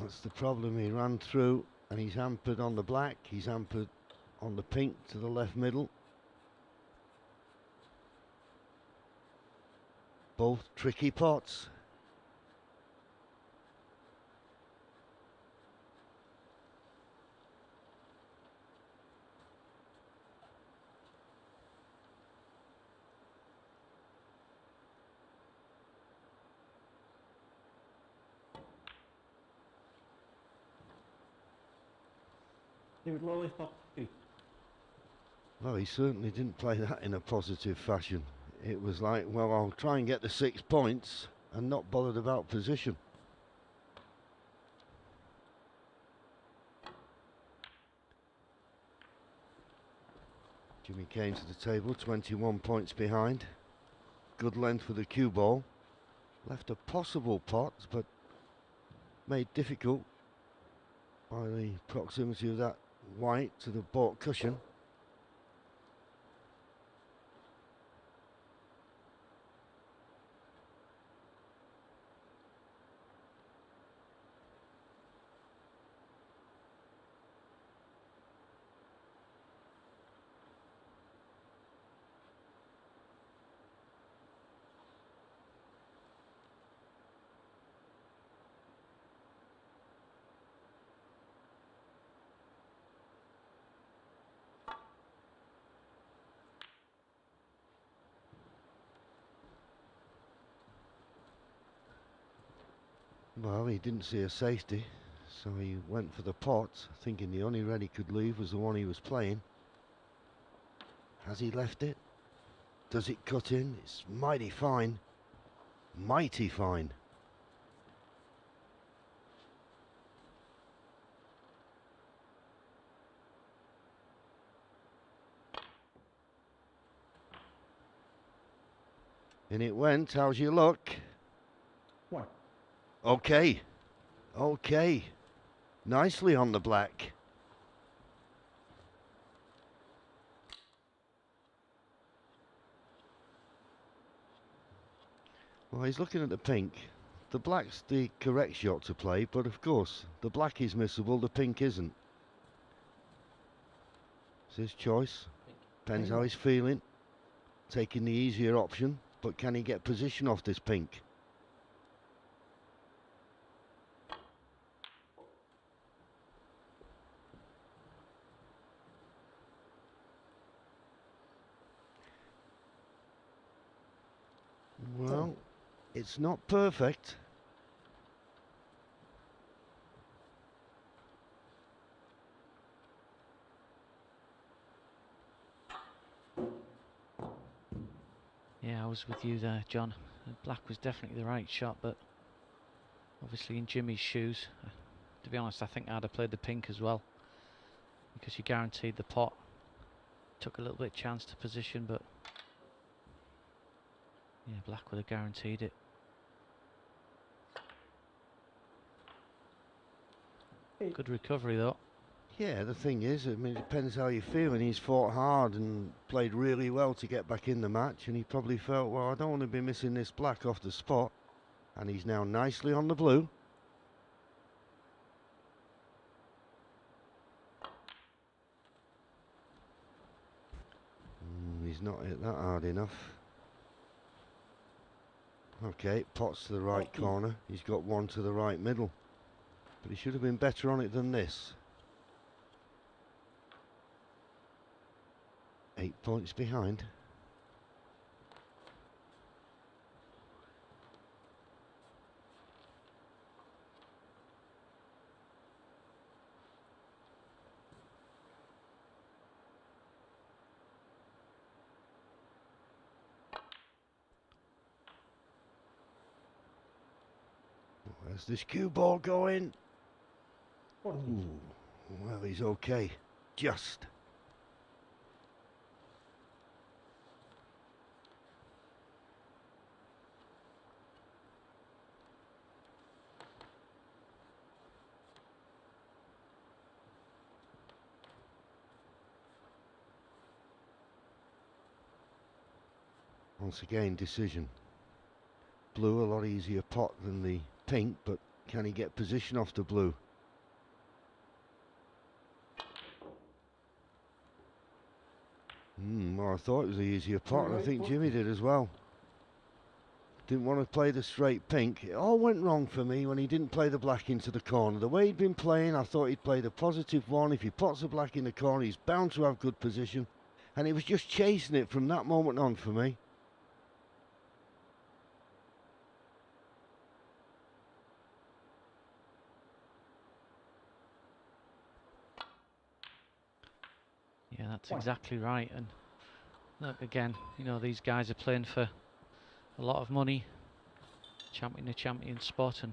that's the problem. He ran through and he's hampered on the black, he's hampered on the pink to the left middle. Both tricky pots. David Lilley, 32. Well, he certainly didn't play that in a positive fashion. It was like, well, I'll try and get the 6 points and not bothered about position. Jimmy came to the table 21 points behind. Good length for the cue ball. Left a possible pot, but made difficult by the proximity of that white to the baulk cushion. Well, he didn't see a safety, so he went for the pot, thinking the only red he could leave was the one he was playing. Has he left it? Does it cut in? It's mighty fine. Mighty fine. In it went. How's your luck? 1. Okay. Okay. Nicely on the black. Well, he's looking at the pink. The black's the correct shot to play, but of course, the black is missable, the pink isn't. It's his choice. Depends how he's feeling. Taking the easier option, but can he get position off this pink? Well, it's not perfect. Yeah, I was with you there, John. Black was definitely the right shot, but obviously in Jimmy's shoes, to be honest, I think I'd have played the pink as well, because you guaranteed the pot. Took a little bit chance to position, but yeah, black would have guaranteed it. Good recovery though. Yeah, the thing is, I mean, it depends how you're feeling. He's fought hard and played really well to get back in the match, and he probably felt, well, I don't want to be missing this black off the spot. And he's now nicely on the blue. He's not hit that hard enough. Okay, pot's to the right corner. He's got one to the right middle. But he should have been better on it than this. 8 points behind. Where's this cue ball going? Ooh, well, he's okay. Just. Once again, decision. Blue, a lot easier pot than the pink, but can he get position off the blue? Well, I thought it was the easier pot, and I think Jimmy did as well. Didn't want to play the straight pink. It all went wrong for me when he didn't play the black into the corner. The way he'd been playing, I thought he'd play the positive one. If he pots the black in the corner, he's bound to have good position. And he was just chasing it from that moment on for me. Yeah, that's exactly right. And look, again, you know, these guys are playing for a lot of money, champion spot, and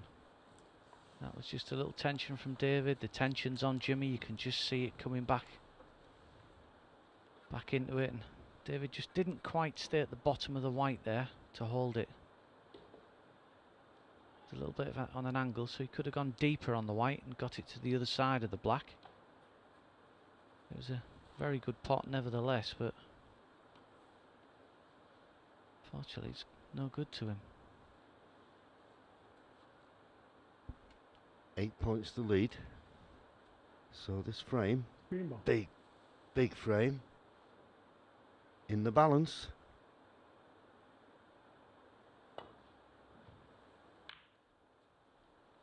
that was just a little tension from David. The tension's on Jimmy. You can just see it coming back into it, and David just didn't quite stay at the bottom of the white there to hold it. It's a little bit of on an angle, so he could have gone deeper on the white and got it to the other side of the black. It was a very good pot nevertheless, but fortunately it's no good to him. 8 points to lead. So this frame, big frame, in the balance.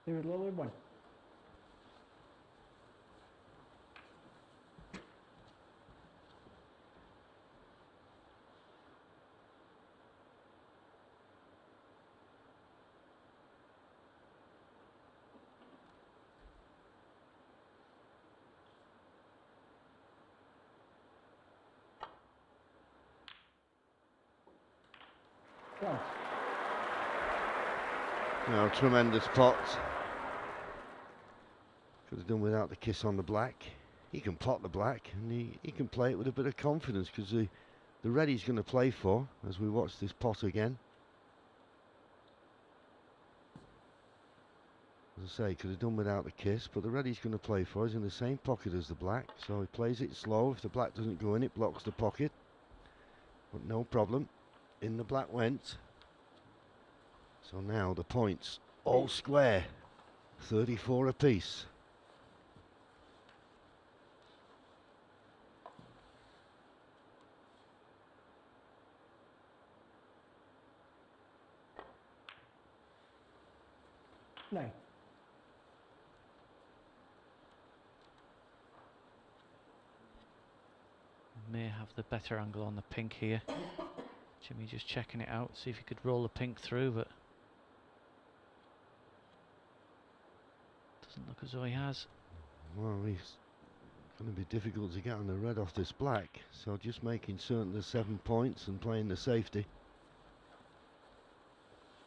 David Lilley 1. No, tremendous pot. Could have done without the kiss on the black. He can pot the black, and he can play it with a bit of confidence, because the red he's going to play for, as we watch this pot again, As I say, could have done without the kiss, but the red he's going to play for is in the same pocket as the black, so he plays it slow. If the black doesn't go in, it blocks the pocket. But no problem. In the black went. So now the points all square. 34 apiece. Nine. May have the better angle on the pink here. Jimmy just checking it out, see if he could roll the pink through, but doesn't look as though he has. Well, it's going to be difficult to get on the red off this black, so just making certain there's 7 points and playing the safety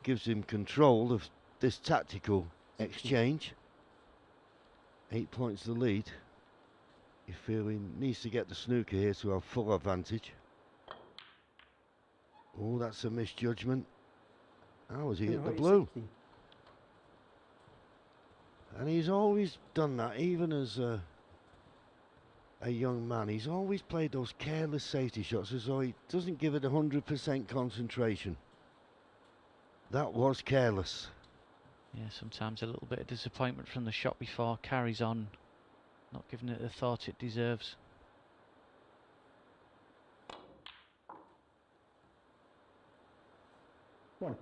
gives him control of this tactical exchange. 8 points the lead. You feel he needs to get the snooker here to have full advantage. Oh, that's a misjudgment. How has he hit the blue? 60. And he's always done that, even as a young man. He's always played those careless safety shots as though he doesn't give it 100% concentration. That was careless. Yeah, sometimes a little bit of disappointment from the shot before, carries on, not giving it the thought it deserves. One.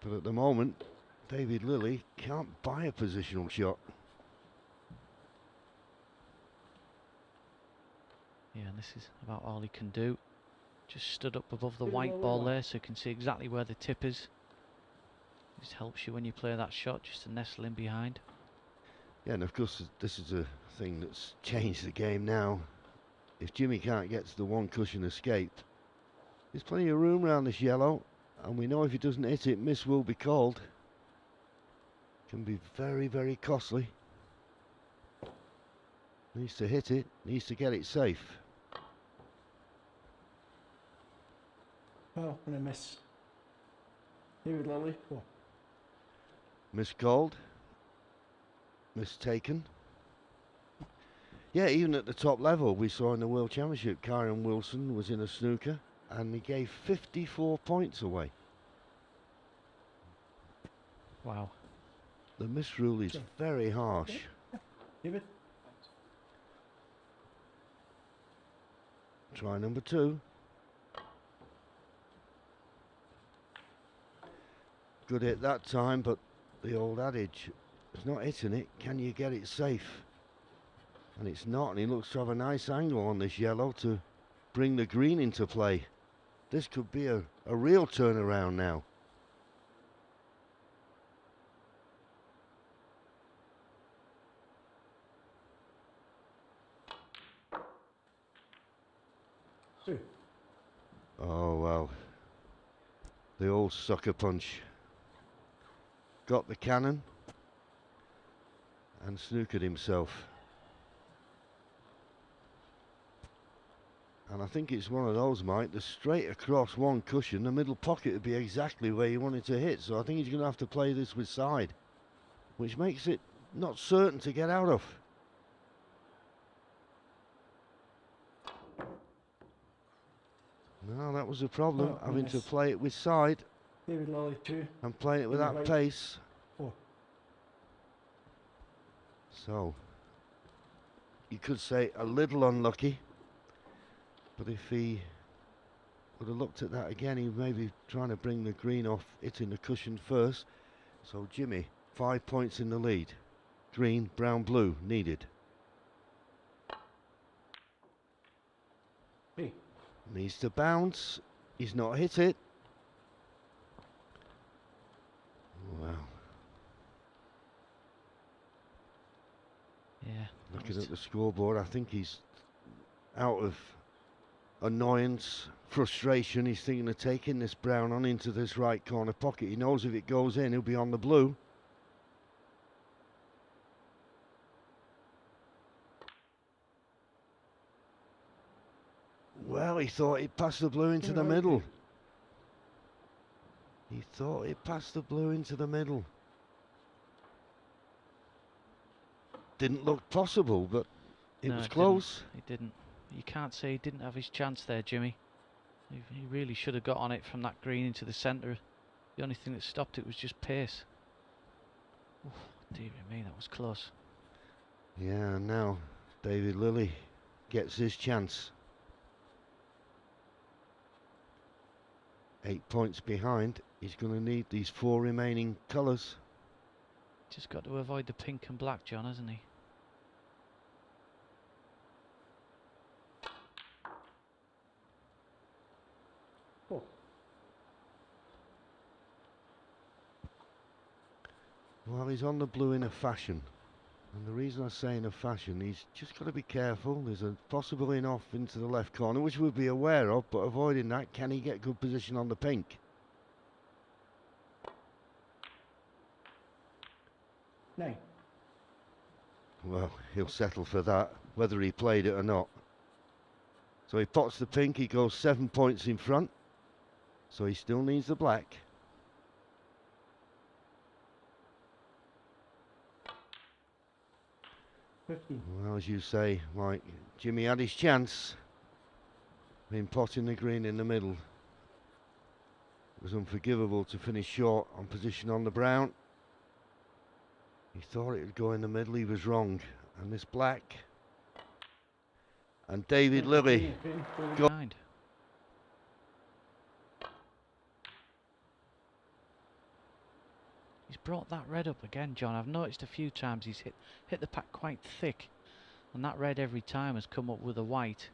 But at the moment, David Lilley can't buy a positional shot. Yeah, and this is about all he can do. Just stood up above the Bit of white a ball lower. there so you can see exactly where the tip is. Just helps you when you play that shot, just to nestle in behind. Yeah, and of course this is a thing that's changed the game now. If Jimmy can't get to the one cushion escape, there's plenty of room around this yellow, and we know if he doesn't hit it, miss will be called. Can be very, very costly. Needs to hit it, needs to get it safe. Oh, and I miss. David Lilley. Oh. Miscalled. Mistaken. Yeah, even at the top level, we saw in the World Championship, Kyron Wilson was in a snooker, and he gave 54 points away. Wow. The misrule is very harsh. David. Try number 2. Good hit that time, but the old adage, it's not hitting it, can you get it safe? And it's not, and he looks to have a nice angle on this yellow to bring the green into play. This could be a real turnaround now. Two. Oh, well. The old sucker punch. Got the cannon and snookered himself. And I think it's one of those, Mike, the straight across one cushion, the middle pocket would be exactly where you want it to hit. So I think he's going to have to play this with side, which makes it not certain to get out of. No, that was the problem, Oh, having to miss. play it with side David Lilley. 2. and playing it with that Right. pace. Oh. So, you could say a little unlucky, but if he would have looked at that again, he may be trying to bring the green off, hitting the cushion first. So Jimmy, 5 points in the lead. Green, brown, blue needed. Hey. Needs to bounce. He's not hit it. Wow. Yeah. Looking at the scoreboard, I think he's out of annoyance, frustration. He's thinking of taking this brown on into this right corner pocket. He knows if it goes in, he'll be on the blue. Well, he thought he'd pass the blue into the middle. He thought it passed the blue into the middle. Didn't look possible, but it No, was it close. Didn't. He didn't. You can't say he didn't have his chance there, Jimmy. He really should have got on it from that green into the centre. The only thing that stopped it was just pace. Oof, dear me, that was close. Yeah, and now David Lilley gets his chance. 8 points behind. He's going to need these 4 remaining colours. Just got to avoid the pink and black, John, hasn't he? Oh, Well, he's on the blue in a fashion. And the reason I say in a fashion, he's just got to be careful. There's a possible in off into the left corner, which we'll be aware of, but avoiding that, can he get good position on the pink? no. Well, he'll settle for that, whether he played it or not. So he pots the pink, he goes 7 points in front. So he still needs the black. Well, as you say, Mike, Jimmy had his chance in potting the green in the middle. It was unforgivable to finish short on position on the brown. He thought it would go in the middle, he was wrong. And this black. And David Lilley. Behind. He's brought that red up again, John. I've noticed a few times he's hit the pack quite thick, and that red every time has come up with a white.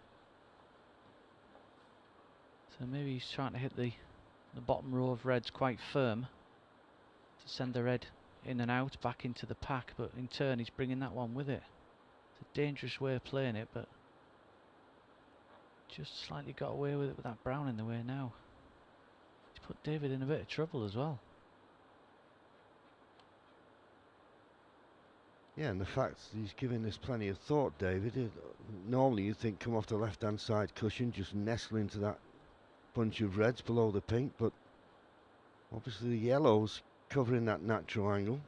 So maybe he's trying to hit the bottom row of reds quite firm to send the red in and out back into the pack, but in turn he's bringing that one with it. It's a dangerous way of playing it, but just slightly got away with it with that brown in the way now. He's put David in a bit of trouble as well. Yeah, and the fact he's giving this plenty of thought, David. Normally you'd think come off the left-hand side cushion, just nestle into that bunch of reds below the pink, but obviously the yellow's covering that natural angle.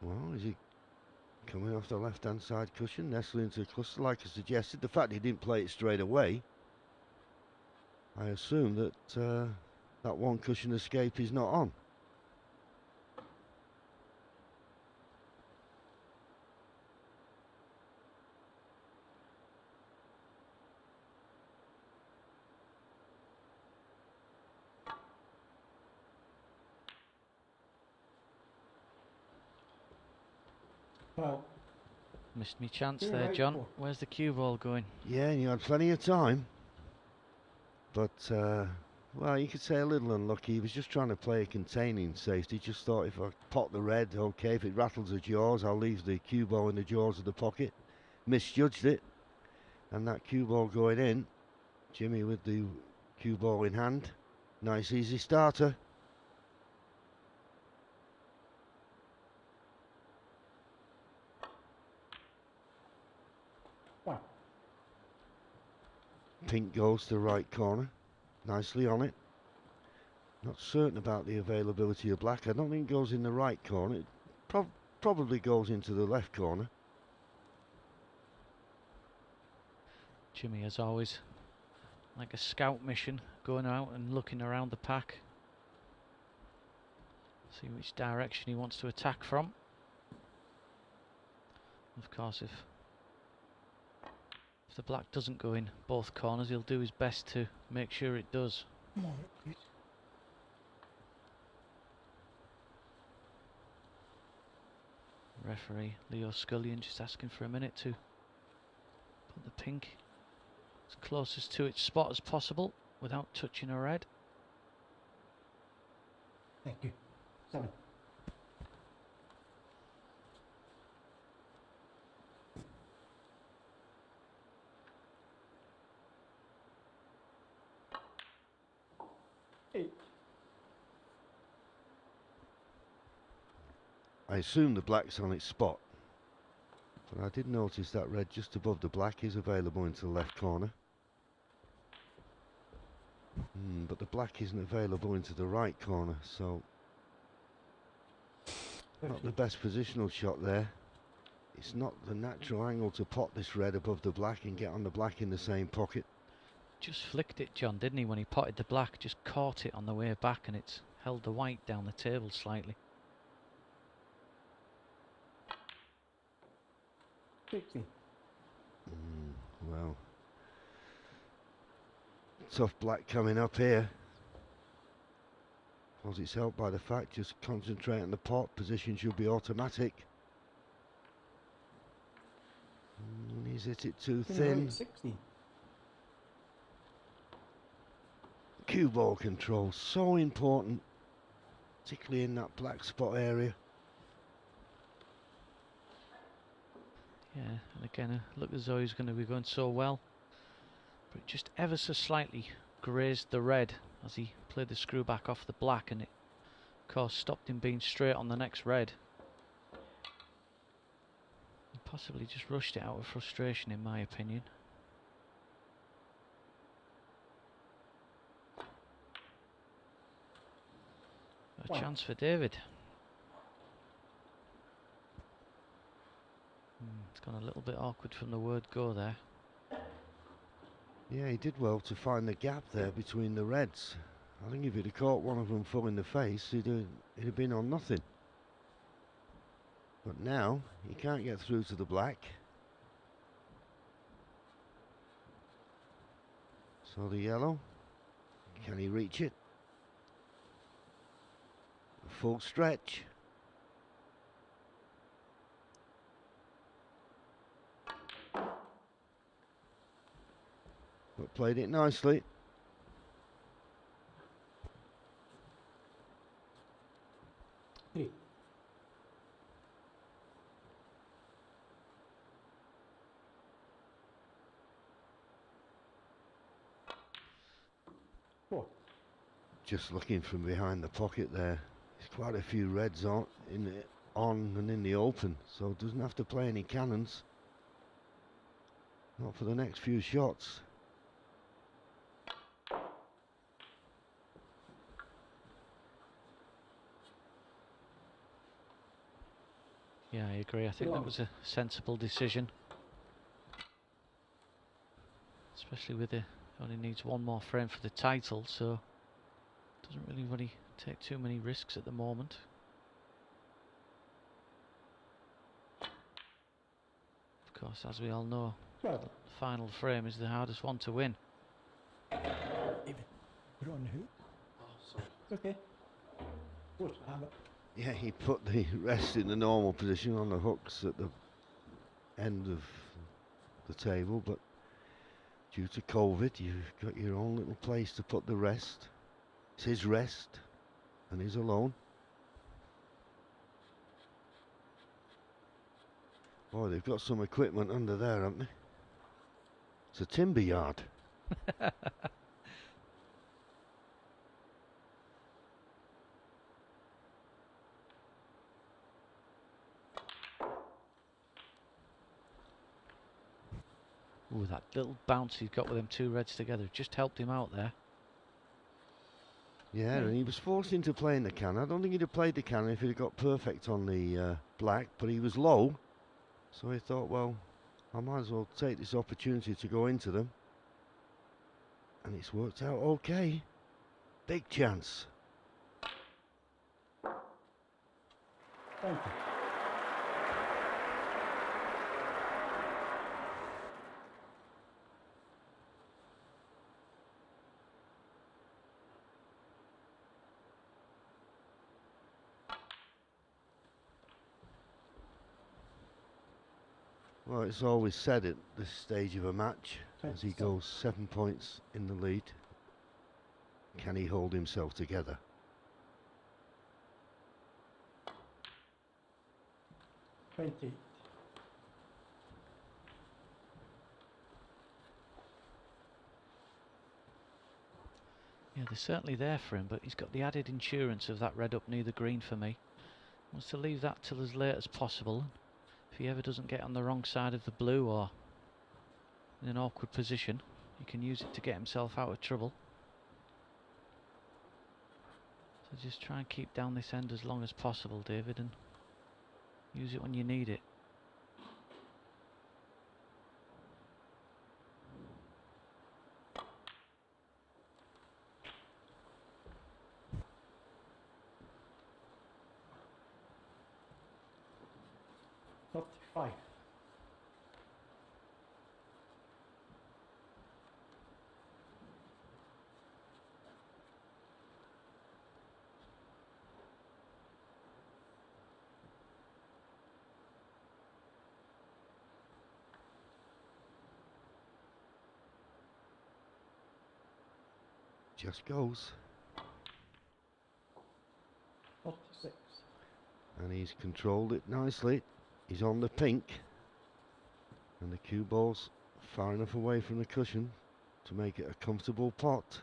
Well, is he coming off the left-hand side cushion, nestling into the cluster like I suggested? The fact he didn't play it straight away, I assume that that one cushion escape is not on. Well, Missed me chance You're there, right, John. Paul. Where's the cue ball going? Yeah, and you had plenty of time. But, well, you could say a little unlucky. He was just trying to play a containing safety. Just thought if I pot the red, okay, if it rattles the jaws, I'll leave the cue ball in the jaws of the pocket. Misjudged it. And that cue ball going in. Jimmy with the cue ball in hand. Nice easy starter. wow. Pink goes to the right corner. Nicely on it. Not certain about the availability of black. I don't think it goes in the right corner. It probably goes into the left corner. Jimmy, as always, like a scout mission, going out and looking around the pack. See which direction he wants to attack from. Of course, if the black doesn't go in both corners, he'll do his best to make sure it does. Come on, please. Referee Leo Scullion just asking for a minute to put the pink as closest to its spot as possible without touching a red. Thank you. 7. I assume the black's on its spot. But I did notice that red just above the black is available into the left corner. But the black isn't available into the right corner, so not the best positional shot there. It's not the natural angle to pot this red above the black and get on the black in the same pocket. Just flicked it, John, didn't he, when he potted the black? Just caught it on the way back and it's held the white down the table slightly. 60. Well, tough black coming up here. Because it's helped by the fact just concentrate on the pot. Position should be automatic. He's hit it too thin. 60. Cue ball control, so important, particularly in that black spot area. Yeah, and again, it looked as though he's going to be going so well. But it just ever so slightly grazed the red as he played the screw back off the black, and it, of course, stopped him being straight on the next red. He possibly just rushed it out of frustration, in my opinion. A chance for David. It's gone a little bit awkward from the word go there. Yeah, he did well to find the gap there between the reds. I think if he'd have caught one of them full in the face, he'd have been on nothing. But now, he can't get through to the black. So the yellow, can he reach it? A full stretch. But played it nicely. Three. Four. Just looking from behind the pocket there. There's quite a few reds on and in the open, so doesn't have to play any cannons. Not for the next few shots. Yeah, I agree. I think that was a sensible decision. Especially with only needs one more frame for the title, so doesn't really take too many risks at the moment. Of course, as we all know, the final frame is the hardest one to win. Even. Put it on the hook. Oh, sorry. Okay. What's the habit? Yeah, he put the rest in the normal position on the hooks at the end of the table, but due to COVID, you've got your own little place to put the rest. It's his rest, and he's alone. Boy, they've got some equipment under there, haven't they? It's a timber yard. Ooh, that little bounce he's got with them two reds together just helped him out there. Yeah, and he was forced into playing the cannon. I don't think he'd have played the cannon if he'd have got perfect on the black, but he was low. So he thought, well, I might as well take this opportunity to go into them. And it's worked out okay. Big chance. Thank you. Well, it's always said at this stage of a match, as he goes 7 points in the lead, can he hold himself together? $20. Yeah, they're certainly there for him, but he's got the added insurance of that red up near the green for me. Wants to leave that till as late as possible. If he ever doesn't get on the wrong side of the blue or in an awkward position, he can use it to get himself out of trouble. So just try and keep down this end as long as possible, David, and use it when you need it. Not 5. Just goes. 46. And he's controlled it nicely. He's on the pink. And the cue ball's far enough away from the cushion to make it a comfortable pot.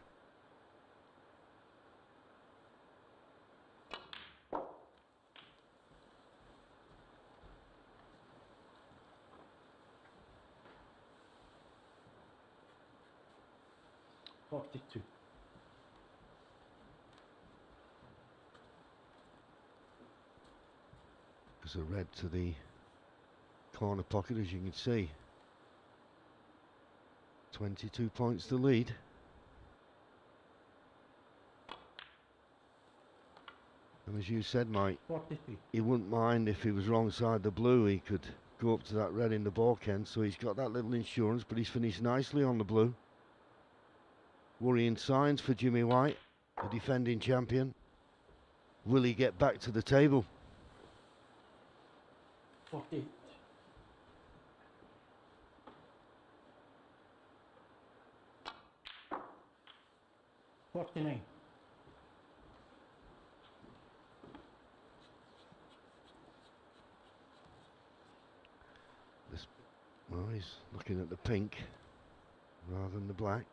$42. There's a red to the corner pocket, as you can see. 22 points to lead. And as you said, Mike, 43. he wouldn't mind if he was wrong side the blue. He could go up to that red in the baulk end, so he's got that little insurance, but he's finished nicely on the blue. Worrying signs for Jimmy White, the defending champion. Will he get back to the table? 48. $49. Well, he's looking at the pink rather than the black.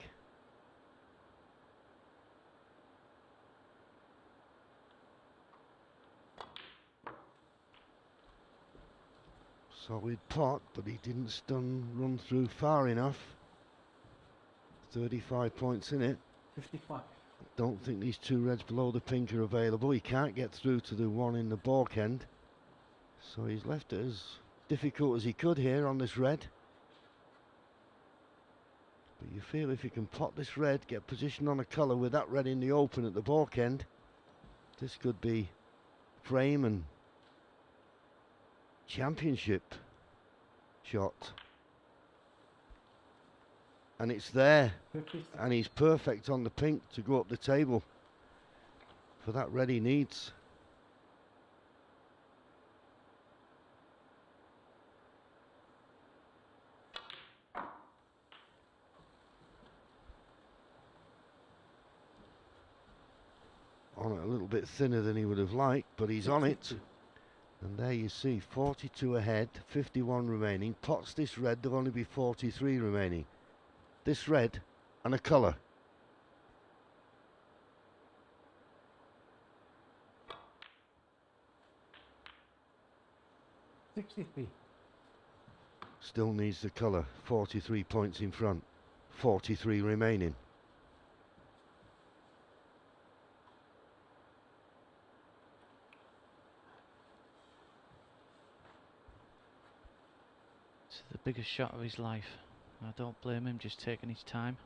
Solid pot, but he didn't run through far enough. 35 points in it. 55. Don't think these two reds below the pink are available. He can't get through to the one in the baulk end. So he's left it as difficult as he could here on this red. But you feel if you can pot this red, get position on a colour with that red in the open at the baulk end, this could be frame and championship shot. And it's there. 56. And he's perfect on the pink to go up the table for that red he needs. On it a little bit thinner than he would have liked, but he's on it. 62. And there you see, 42 ahead, 51 remaining. Pots this red, there'll only be 43 remaining. This red and a colour. $63. Still needs the colour, 43 points in front, 43 remaining. It's the biggest shot of his life. I don't blame him, just taking his time.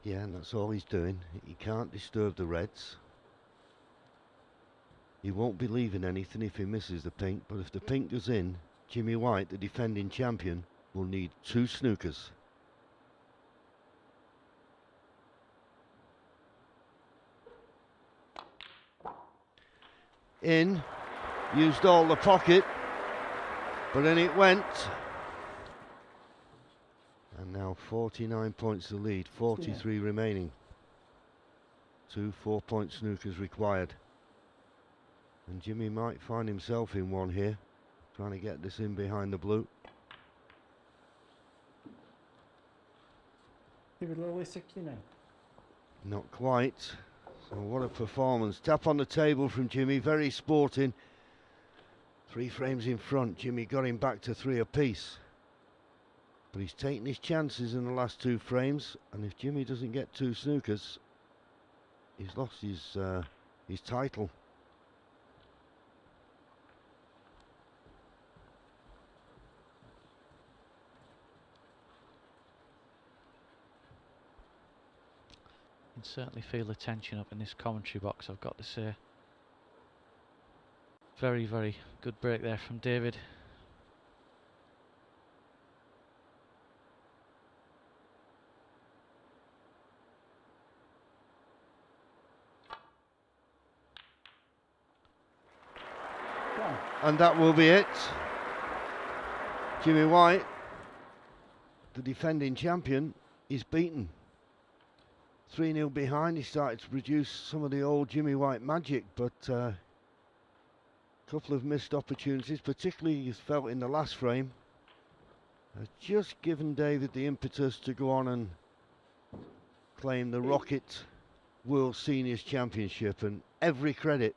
Yeah, and that's all he's doing. He can't disturb the reds. He won't be leaving anything if he misses the pink, but if the pink goes in, Jimmy White, the defending champion, will need 2 snookers. In, used all the pocket, but then it went. And now 49 points to lead, 43 remaining. 2 4-point snookers required. And Jimmy might find himself in one here, trying to get this in behind the blue. David Lilley, 69. Not quite. Oh, what a performance. Tap on the table from Jimmy, very sporting. 3 frames in front. Jimmy got him back to 3 apiece. But he's taken his chances in the last 2 frames, and if Jimmy doesn't get 2 snookers, he's lost his title. You can certainly feel the tension up in this commentary box, I've got to say. Very, very good break there from David. And that will be it. Jimmy White, the defending champion, is beaten. 3-0 behind. He started to produce some of the old Jimmy White magic, but a couple of missed opportunities, particularly he's felt in the last frame, has just given David the impetus to go on and claim the Rocket World Seniors Championship, and every credit.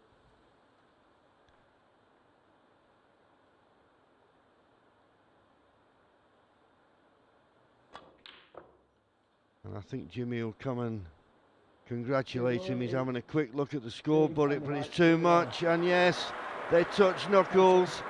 And I think Jimmy will come and congratulate him. He's having a quick look at the scoreboard, but it's too much. And yes, they touch knuckles.